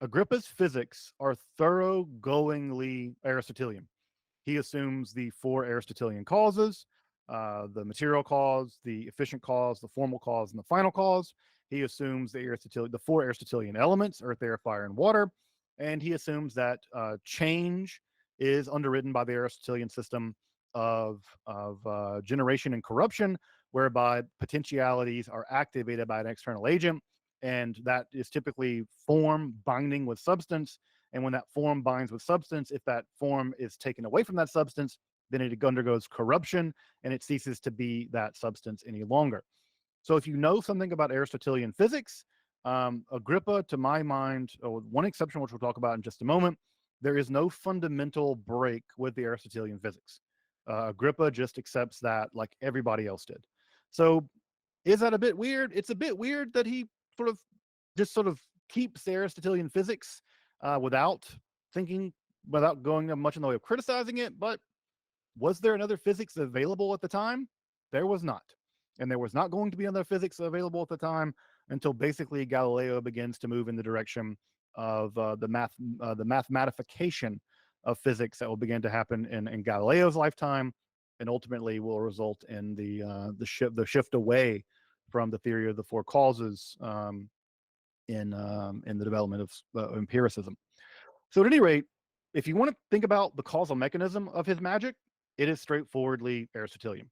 Agrippa's physics are thoroughgoingly Aristotelian. He assumes the four Aristotelian causes, the material cause, the efficient cause, the formal cause, and the final cause. He assumes the four Aristotelian elements, earth, air, fire, and water. And he assumes that change is underwritten by the Aristotelian system of generation and corruption, whereby potentialities are activated by an external agent, and that is typically form binding with substance. And when that form binds with substance, if that form is taken away from that substance, then it undergoes corruption and it ceases to be that substance any longer. So if you know something about Aristotelian physics, Agrippa, to my mind, one exception, which we'll talk about in just a moment, there is no fundamental break with the Aristotelian physics. Agrippa just accepts that like everybody else did. So is that a bit weird? It's a bit weird that he sort of keeps the Aristotelian physics without going much in the way of criticizing it. But was there another physics available at the time? There was not. And there was not going to be another physics available at the time until basically Galileo begins to move in the direction of the mathematification of physics that will begin to happen in Galileo's lifetime, and ultimately will result in the shift away from the theory of the four causes in the development of empiricism. So at any rate, if you want to think about the causal mechanism of his magic, it is straightforwardly Aristotelian,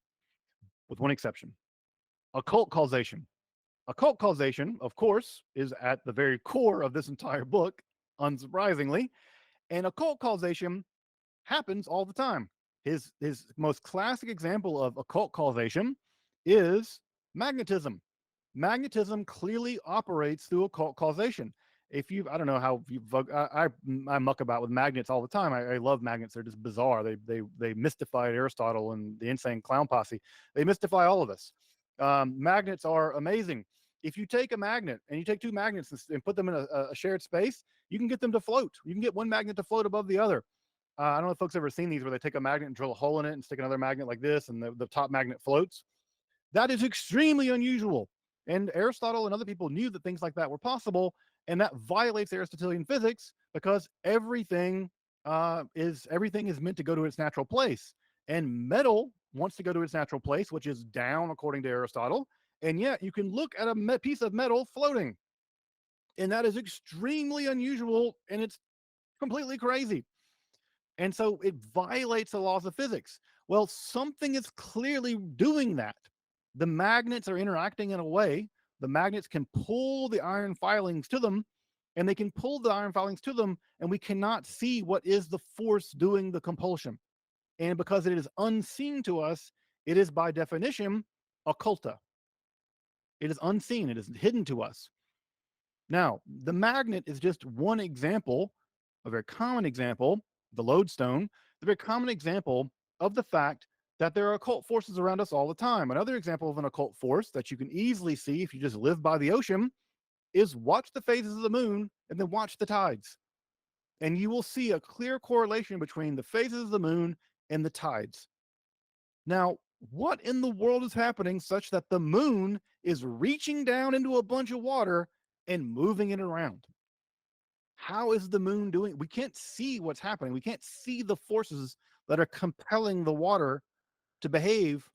with one exception: occult causation. Occult causation, of course, is at the very core of this entire book, unsurprisingly, and occult causation happens all the time. His most classic example of occult causation is magnetism. Magnetism clearly operates through occult causation. I don't know how I muck about with magnets all the time. I love magnets. They're just bizarre. They mystified Aristotle and the insane clown posse. They mystify all of us. Magnets are amazing. If you take a magnet and you take two magnets and put them in a shared space, you can get them to float. You can get one magnet to float above the other. I don't know if folks ever seen these where they take a magnet and drill a hole in it and stick another magnet like this, and the top magnet floats. That is extremely unusual. And Aristotle and other people knew that things like that were possible, and that violates Aristotelian physics, because everything is meant to go to its natural place. And metal wants to go to its natural place, which is down, according to Aristotle. And yet you can look at a piece of metal floating. And that is extremely unusual, and it's completely crazy. And so it violates the laws of physics. Well, something is clearly doing that. The magnets are interacting in a way. The magnets can pull the iron filings to them, and they can pull the iron filings to them, and we cannot see what is the force doing the compulsion. And because it is unseen to us, it is by definition occulta. It is unseen. It is hidden to us. Now, the magnet is just one example, a very common example, the lodestone, the very common example of the fact that there are occult forces around us all the time. Another example of an occult force that you can easily see if you just live by the ocean is watch the phases of the moon and then watch the tides. And you will see a clear correlation between the phases of the moon and the tides. Now, what in the world is happening such that the moon is reaching down into a bunch of water and moving it around? How is the moon doing? We can't see what's happening. We can't see the forces that are compelling the water to behave,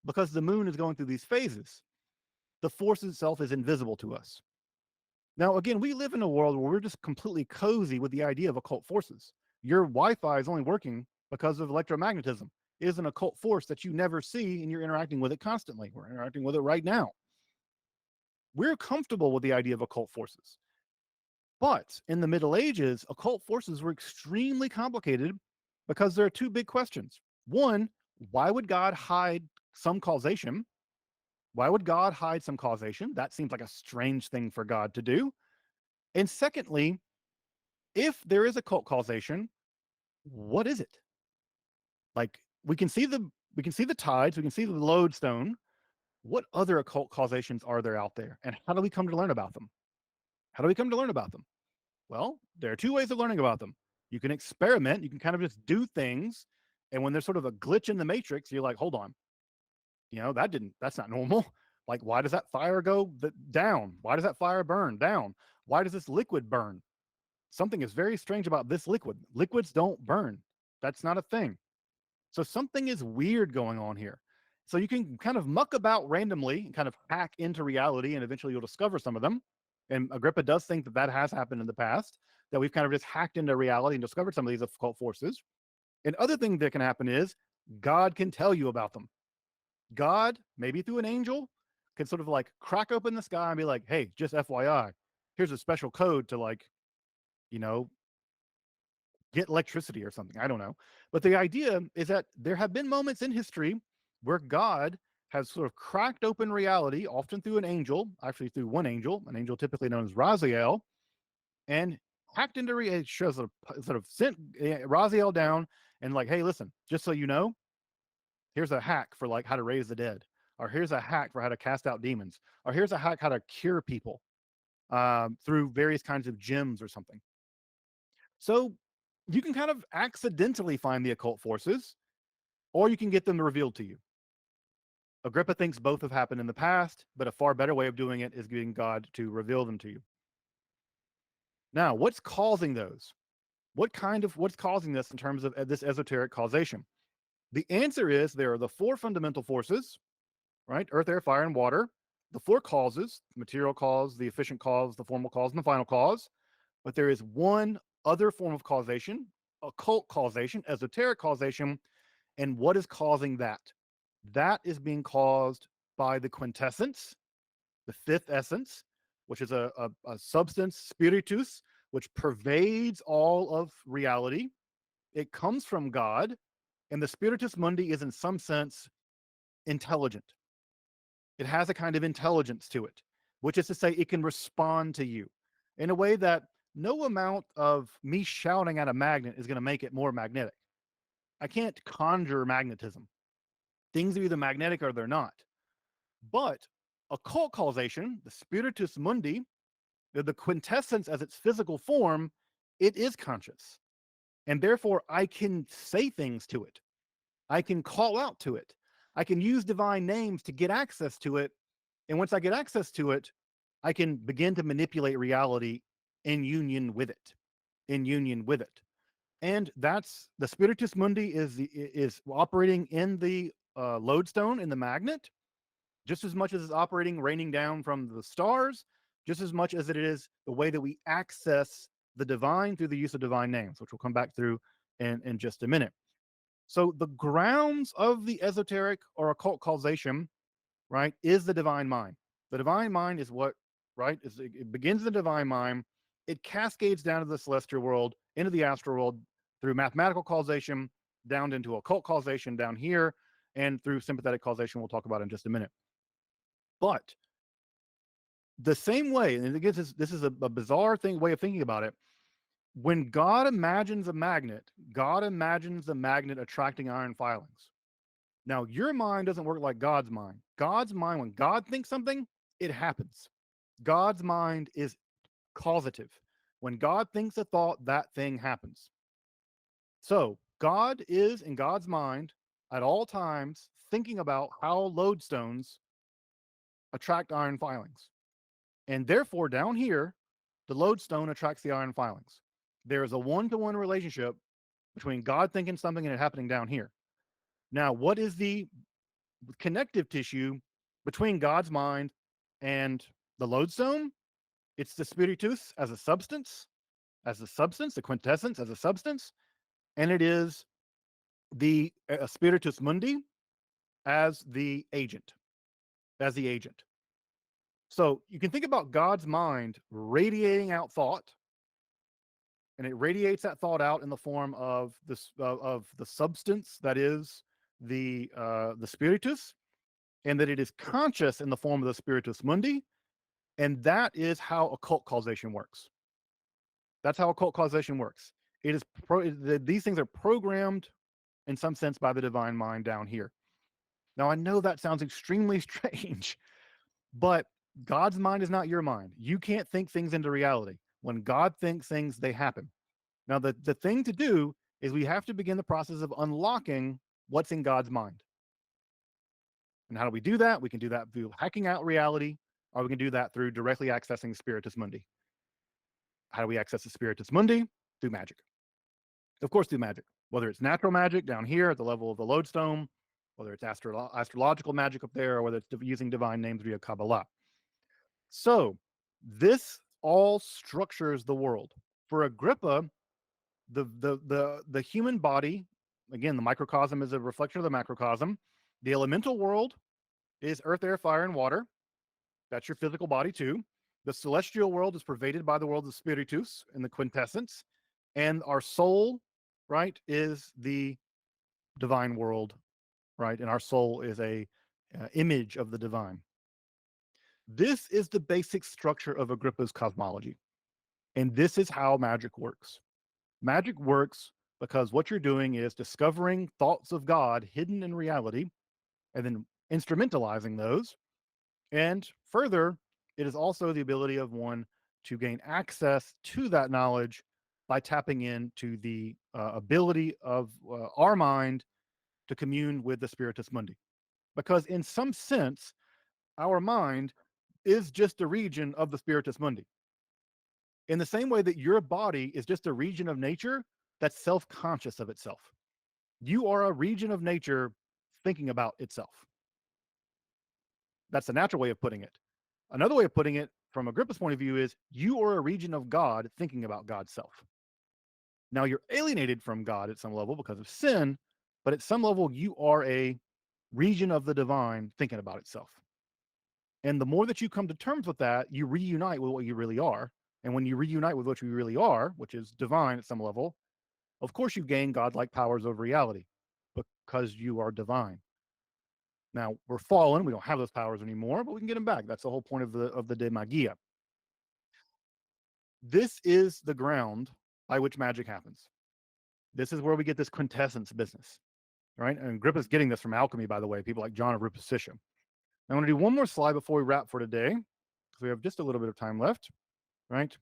because the moon is going through these phases. The force itself is invisible to us. Now, again, we live in a world where we're just completely cozy with the idea of occult forces. Your Wi-Fi is only working because of electromagnetism. It is an occult force that you never see, and you're interacting with it constantly. We're interacting with it right now. We're comfortable with the idea of occult forces. But in the Middle Ages, occult forces were extremely complicated because there are two big questions. One, why would God hide some causation? Why would God hide some causation? That seems like a strange thing for God to do. And secondly, if there is occult causation, what is it? Like we can see the tides, we can see the lodestone. What other occult causations are there out there? And how do we come to learn about them? How do we come to learn about them? Well, there are two ways of learning about them. You can experiment, you can kind of just do things. And when there's sort of a glitch in the matrix, you're like, hold on, that's not normal. Like, why does that fire go down? Why does that fire burn down? Why does this liquid burn? Something is very strange about this liquid. Liquids don't burn. That's not a thing. So something is weird going on here. So you can kind of muck about randomly and kind of hack into reality, and eventually you'll discover some of them. And Agrippa does think that that has happened in the past, that we've kind of just hacked into reality and discovered some of these occult forces. And other thing that can happen is God can tell you about them. God, maybe through an angel, can sort of like crack open the sky and be like, hey, just FYI, here's a special code to, like, you know, get electricity or something. I don't know. But the idea is that there have been moments in history where God has sort of cracked open reality, often through an angel, actually through one angel, an angel typically known as Raziel, and hacked into reality, sort of sent Raziel down and like, hey, listen, just so you know, here's a hack for like how to raise the dead, or here's a hack for how to cast out demons, or here's a hack how to cure people through various kinds of gems or something. So you can kind of accidentally find the occult forces, or you can get them revealed to you. Agrippa thinks both have happened in the past, but a far better way of doing it is getting God to reveal them to you. Now, what's causing those? What's causing this in terms of this esoteric causation? The answer is there are the four fundamental forces, right? Earth, air, fire, and water. The four causes: material cause, the efficient cause, the formal cause, and the final cause. But there is one other form of causation, occult causation, esoteric causation. And what is causing that? That is being caused by the quintessence, the fifth essence, which is a substance, spiritus, which pervades all of reality. It comes from God, and the spiritus mundi is in some sense intelligent. It has a kind of intelligence to it, which is to say it can respond to you in a way that no amount of me shouting at a magnet is going to make it more magnetic. I can't conjure magnetism. Things are either magnetic or they're not. But occult causation, the spiritus mundi, the quintessence as its physical form, it is conscious. And therefore, I can say things to it. I can call out to it. I can use divine names to get access to it. And once I get access to it, I can begin to manipulate reality in union with it. In union with it. And that's the spiritus mundi is operating in the lodestone, in the magnet, just as much as it's operating, raining down from the stars, just as much as it is the way that we access the divine through the use of divine names, which we'll come back through in just a minute. So the grounds of the esoteric or occult causation, right, is the divine mind. The divine mind is what, right, it begins in the divine mind. It cascades down to the celestial world, into the astral world through mathematical causation, down into occult causation down here, and through sympathetic causation we'll talk about in just a minute. But the same way, and again, this is a bizarre way of thinking about it. When God imagines a magnet, God imagines the magnet attracting iron filings. Now, your mind doesn't work like God's mind. God's mind, when God thinks something, it happens. God's mind is causative. When God thinks a thought, that thing happens. So God is, in God's mind, at all times, thinking about how lodestones attract iron filings. And therefore, down here, the lodestone attracts the iron filings. There is a one-to-one relationship between God thinking something and it happening down here. Now, what is the connective tissue between God's mind and the lodestone? It's the spiritus as a substance, the quintessence as a substance, and it is the spiritus mundi as the agent, So you can think about God's mind radiating out thought, and it radiates that thought out in the form of this of the substance that is the spiritus, and that it is conscious in the form of the spiritus mundi, and that is how occult causation works. That's how occult causation works. It is these things are programmed in some sense by the divine mind down here. Now I know that sounds extremely strange, but God's mind is not your mind. You can't think things into reality. When God thinks things, they happen. Now, the thing to do is we have to begin the process of unlocking what's in God's mind. And how do we do that? We can do that through hacking out reality, or we can do that through directly accessing Spiritus Mundi. How do we access the Spiritus Mundi? Through magic. Of course, through magic. Whether it's natural magic down here at the level of the lodestone, whether it's astrological magic up there, or whether it's using divine names via Kabbalah. So this all structures the world. For Agrippa, the human body, again, the microcosm is a reflection of the macrocosm. The elemental world is earth, air, fire, and water. That's your physical body too. The celestial world is pervaded by the world of spiritus and the quintessence. And our soul, right, is the divine world, right? And our soul is a image of the divine. This is the basic structure of Agrippa's cosmology. And this is how magic works. Magic works because what you're doing is discovering thoughts of God hidden in reality and then instrumentalizing those. And further, it is also the ability of one to gain access to that knowledge by tapping into the ability of our mind to commune with the Spiritus Mundi. Because in some sense, our mind is just a region of the Spiritus Mundi. In the same way that your body is just a region of nature that's self-conscious of itself. You are a region of nature thinking about itself. That's the natural way of putting it. Another way of putting it from Agrippa's point of view is you are a region of God thinking about God's self. Now you're alienated from God at some level because of sin, but at some level you are a region of the divine thinking about itself. And the more that you come to terms with that, you reunite with what you really are. And when you reunite with what you really are, which is divine at some level, of course you gain godlike powers over reality because you are divine. Now we're fallen; we don't have those powers anymore, but we can get them back. That's the whole point of the De Magia. This is the ground by which magic happens. This is where we get this quintessence business, right? And Agrippa's getting this from alchemy, by the way. People like John of Rupescentium. I'm going to do one more slide before we wrap for today, because we have just a little bit of time left, right?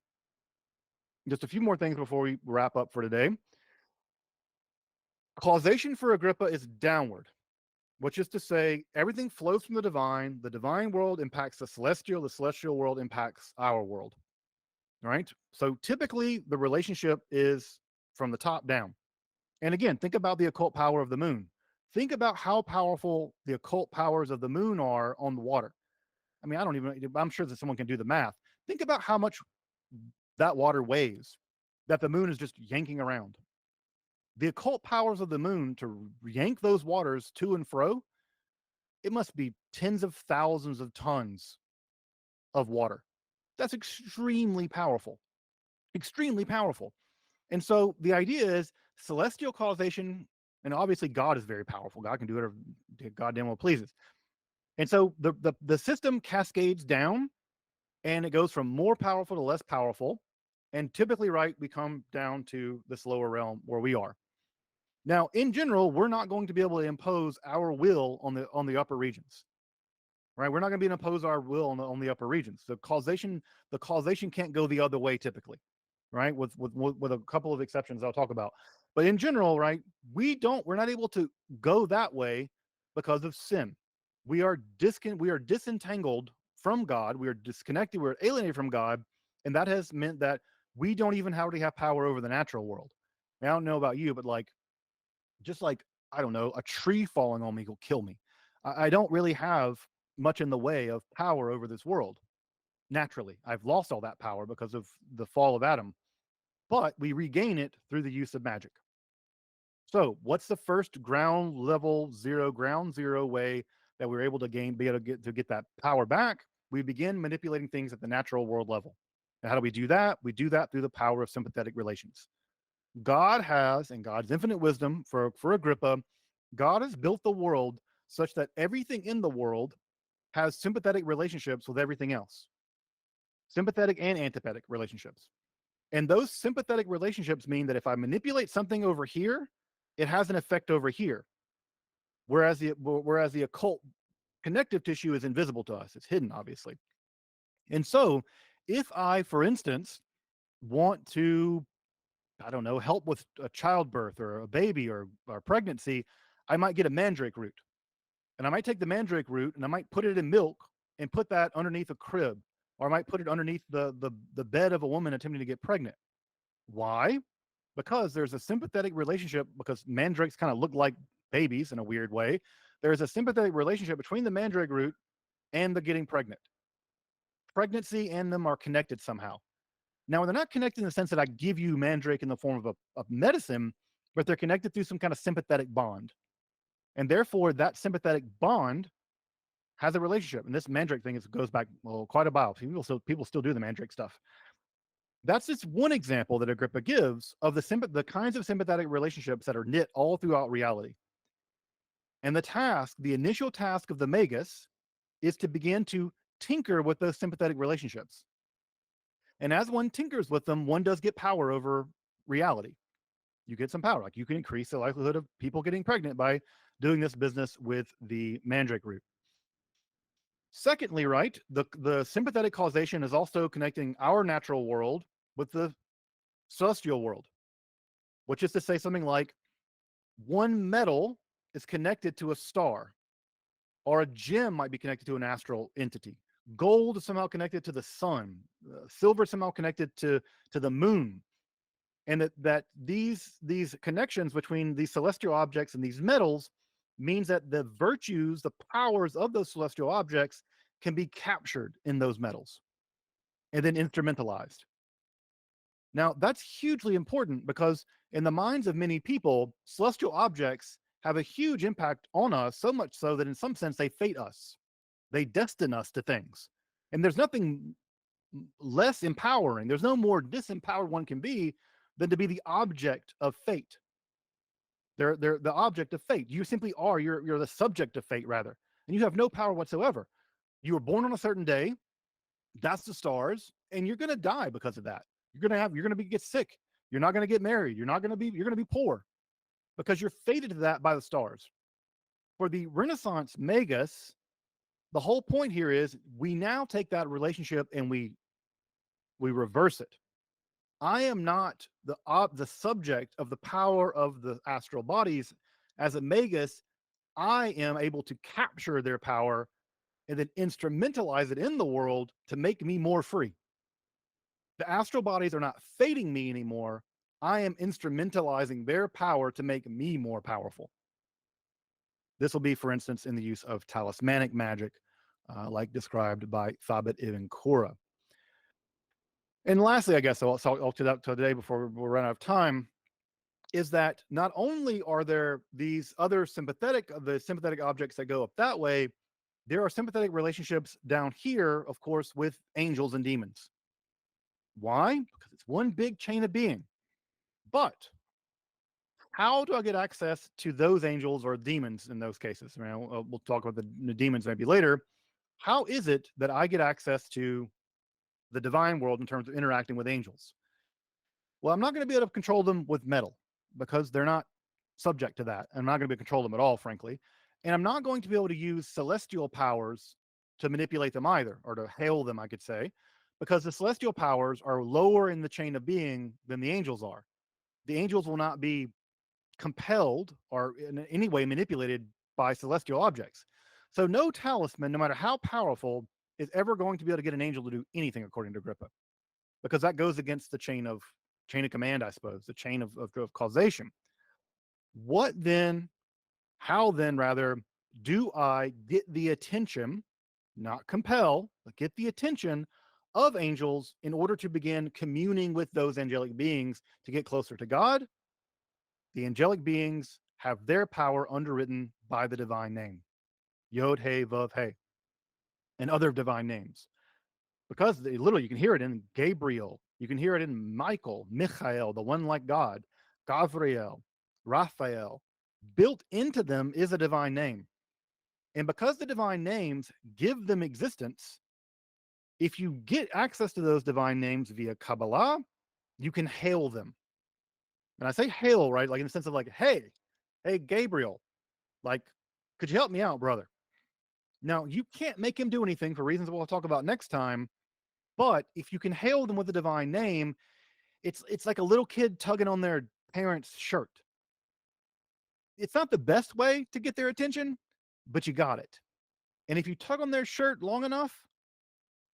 Just a few more things before we wrap up for today. Causation for Agrippa is downward, which is to say everything flows from the divine world impacts the celestial world impacts our world, right? So typically the relationship is from the top down. And again, think about the occult power of the moon. Think about how powerful the occult powers of the moon are on the water. I mean, I'm sure that someone can do the math. Think about how much that water weighs that the moon is just yanking around. The occult powers of the moon to yank those waters to and fro, it must be tens of thousands of tons of water. That's extremely powerful. Extremely powerful. And so the idea is celestial causation, and obviously God is very powerful. God can do whatever goddamn well pleases. And so the system cascades down, and it goes from more powerful to less powerful. And typically, right, we come down to this lower realm where we are. Now, in general, we're not going to be able to impose our will on the upper regions, right? We're not going to be able to impose our will on the upper regions. The causation can't go the other way typically, right? With a couple of exceptions I'll talk about. But in general, right, we're not able to go that way because of sin. We are disentangled from God. We are disconnected. We're alienated from God. And that has meant that we don't even already have power over the natural world. Now, I don't know about you, but just like, I don't know, a tree falling on me will kill me. I don't really have much in the way of power over this world. Naturally, I've lost all that power because of the fall of Adam, but we regain it through the use of magic. So what's the first ground zero way that we're able to get that power back? We begin manipulating things at the natural world level. And how do we do that? We do that through the power of sympathetic relations. God has, in God's infinite wisdom for Agrippa, God has built the world such that everything in the world has sympathetic relationships with everything else, sympathetic and antipathetic relationships. And those sympathetic relationships mean that if I manipulate something over here, it has an effect over here. Whereas the occult connective tissue is invisible to us, it's hidden, obviously. And so, if I, for instance, want to, I don't know, help with a childbirth or a baby or pregnancy, I might get a mandrake root. And I might take the mandrake root and I might put it in milk and put that underneath a crib, or I might put it underneath the bed of a woman attempting to get pregnant. Why? Because there's a sympathetic relationship, because mandrakes kind of look like babies in a weird way. There's a sympathetic relationship between the mandrake root and the getting pregnant. Pregnancy and them are connected somehow. Now, they're not connected in the sense that I give you mandrake in the form of a medicine, but they're connected through some kind of sympathetic bond. And therefore, that sympathetic bond has a relationship. And this mandrake thing goes back, well, quite a while. People still do the mandrake stuff. That's just one example that Agrippa gives of the kinds of sympathetic relationships that are knit all throughout reality. And the initial task of the magus is to begin to tinker with those sympathetic relationships. And as one tinkers with them, one does get power over reality. You get some power. Like, you can increase the likelihood of people getting pregnant by doing this business with the mandrake root. Secondly, right, the sympathetic causation is also connecting our natural world with the celestial world, which is to say something like one metal is connected to a star, or a gem might be connected to an astral entity. Gold is somehow connected to the sun. Silver is somehow connected to the moon. And that these connections between these celestial objects and these metals means that the virtues, the powers of those celestial objects can be captured in those metals and then instrumentalized. Now, that's hugely important because in the minds of many people, celestial objects have a huge impact on us, so much so that in some sense they fate us. They destine us to things. And there's nothing less empowering. There's no more disempowered one can be than to be the object of fate. They're the object of fate. You simply are. You're the subject of fate, rather. And you have no power whatsoever. You were born on a certain day. That's the stars. And you're going to die because of that. You're going to get sick. You're not going to get married. You're going to be poor because you're fated to that by the stars. For the Renaissance magus, the whole point here is we now take that relationship and we reverse it. I am not the subject of the power of the astral bodies. As a magus, I am able to capture their power and then instrumentalize it in the world to make me more free. The astral bodies are not fating me anymore. I am instrumentalizing their power to make me more powerful. This will be, for instance, in the use of talismanic magic, like described by Thabit ibn Qurra. And lastly, I guess I'll to that today before we run out of time, is that not only are there these other sympathetic objects that go up that way, there are sympathetic relationships down here, of course, with angels and demons. Why? Because it's one big chain of being. But how do I get access to those angels or demons in those cases? I mean, we'll talk about the demons maybe later. How is it that I get access to the divine world in terms of interacting with angels? Well, I'm not going to be able to control them with metal because they're not subject to that. I'm not going to be able to control them at all, frankly. And I'm not going to be able to use celestial powers to manipulate them either, or to hail them, I could say, because the celestial powers are lower in the chain of being than the angels are. The angels will not be compelled or in any way manipulated by celestial objects. So no talisman, no matter how powerful, is ever going to be able to get an angel to do anything, according to Agrippa, because that goes against the chain of command, I suppose, the chain of causation. How then, rather, do I get the attention, not compel, but get the attention of angels in order to begin communing with those angelic beings to get closer to God? The angelic beings have their power underwritten by the divine name, Yod He Vav He, and other divine names. because literally you can hear it in Gabriel, you can hear it in Michael, Michael, the one like God, Gabriel, Raphael. Built into them is a divine name. And because the divine names give them existence, if you get access to those divine names via Kabbalah, you can hail them. And I say hail, right? Like in the sense of like, hey, Gabriel, like, could you help me out, brother? Now, you can't make him do anything for reasons we'll talk about next time. But if you can hail them with a divine name, it's like a little kid tugging on their parent's shirt. It's not the best way to get their attention, but you got it. And if you tug on their shirt long enough,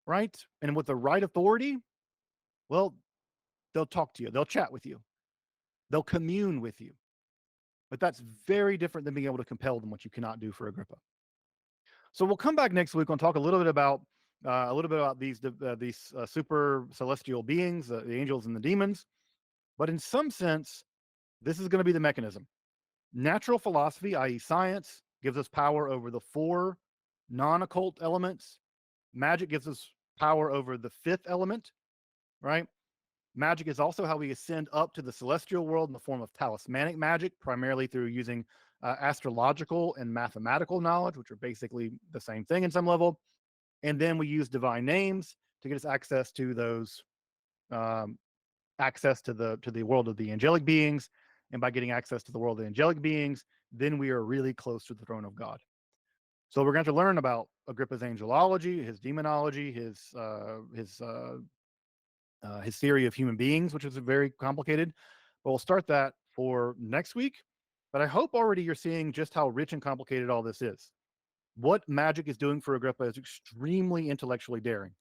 right, and with the right authority, well, they'll talk to you, they'll chat with you, they'll commune with you. But that's very different than being able to compel them, which you cannot do for Agrippa. So we'll come back next week and talk a little bit about these super celestial beings, the angels and the demons. But in some sense, this is going to be the mechanism. Natural philosophy, i.e., science, gives us power over the 4 non-occult elements. Magic gives us power over the 5th element, right? Magic is also how we ascend up to the celestial world in the form of talismanic magic, primarily through using astrological and mathematical knowledge, which are basically the same thing in some level. And then we use divine names to get us access to those, access to the world of the angelic beings. And by getting access to the world of the angelic beings, then we are really close to the throne of God. So we're going to learn about Agrippa's angelology, his demonology, his theory of human beings, which is very complicated. But we'll start that for next week. But I hope already you're seeing just how rich and complicated all this is. What magic is doing for Agrippa is extremely intellectually daring,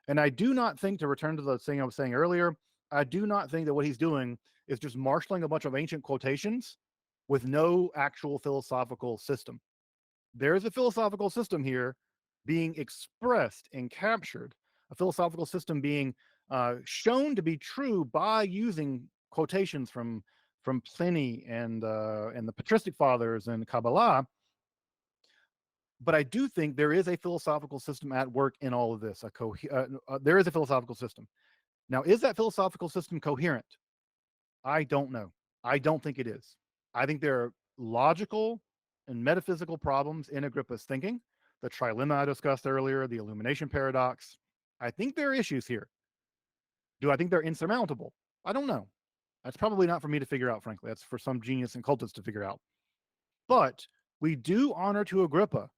And I do not think, to return to the thing I was saying earlier, I do not think that what he's doing is just marshaling a bunch of ancient quotations with no actual philosophical system. There is a philosophical system here being expressed and captured, a philosophical system being shown to be true by using quotations from Pliny and the patristic fathers and Kabbalah. But I do think there is a philosophical system at work in all of this. There is a philosophical system. Now, is that philosophical system coherent? I don't know. I don't think it is. I think there are logical and metaphysical problems in Agrippa's thinking. The trilemma I discussed earlier, the illumination paradox. I think there are issues here. Do I think they're insurmountable? I don't know. That's probably not for me to figure out, frankly. That's for some genius and cultists to figure out. But we do honor to Agrippa,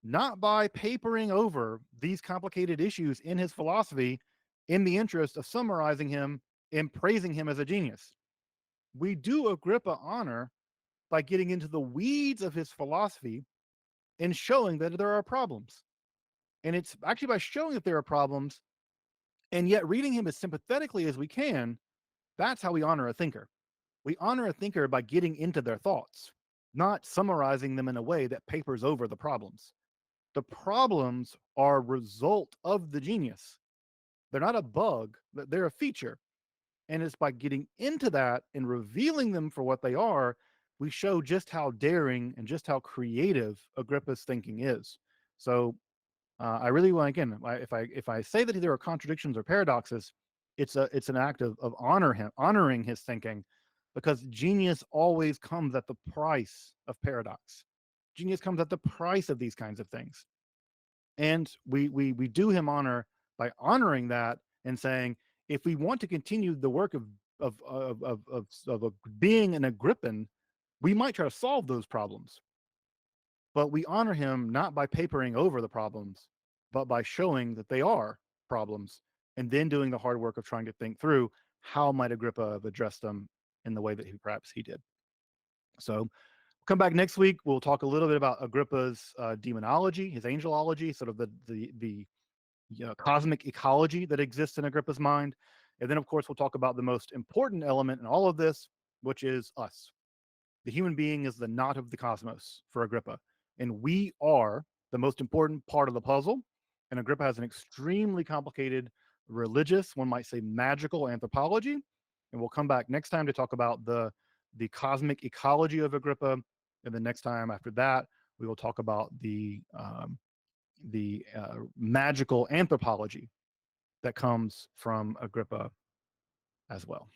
not by papering over these complicated issues in his philosophy in the interest of summarizing him and praising him as a genius. We do Agrippa honor by getting into the weeds of his philosophy and showing that there are problems. And it's actually by showing that there are problems and yet reading him as sympathetically as we can, that's how we honor a thinker. We honor a thinker by getting into their thoughts, not summarizing them in a way that papers over the problems. The problems are a result of the genius. They're not a bug, they're a feature. And it's by getting into that and revealing them for what they are, we show just how daring and just how creative Agrippa's thinking is. So I really want, again, if I say that there are contradictions or paradoxes, it's an act of honoring his thinking, because genius always comes at the price of paradox. Genius comes at the price of these kinds of things. And we do him honor by honoring that and saying, if we want to continue the work of being an Agrippan, we might try to solve those problems. But we honor him not by papering over the problems, but by showing that they are problems, and then doing the hard work of trying to think through how might Agrippa have addressed them in the way that perhaps he did. So we'll come back next week. We'll talk a little bit about Agrippa's demonology, his angelology, sort of the cosmic ecology that exists in Agrippa's mind. And then, of course, we'll talk about the most important element in all of this, which is us. The human being is the knot of the cosmos for Agrippa. And we are the most important part of the puzzle. And Agrippa has an extremely complicated religious, one might say magical anthropology. And we'll come back next time to talk about the cosmic ecology of Agrippa. And the next time after that, we will talk about the magical anthropology that comes from Agrippa as well.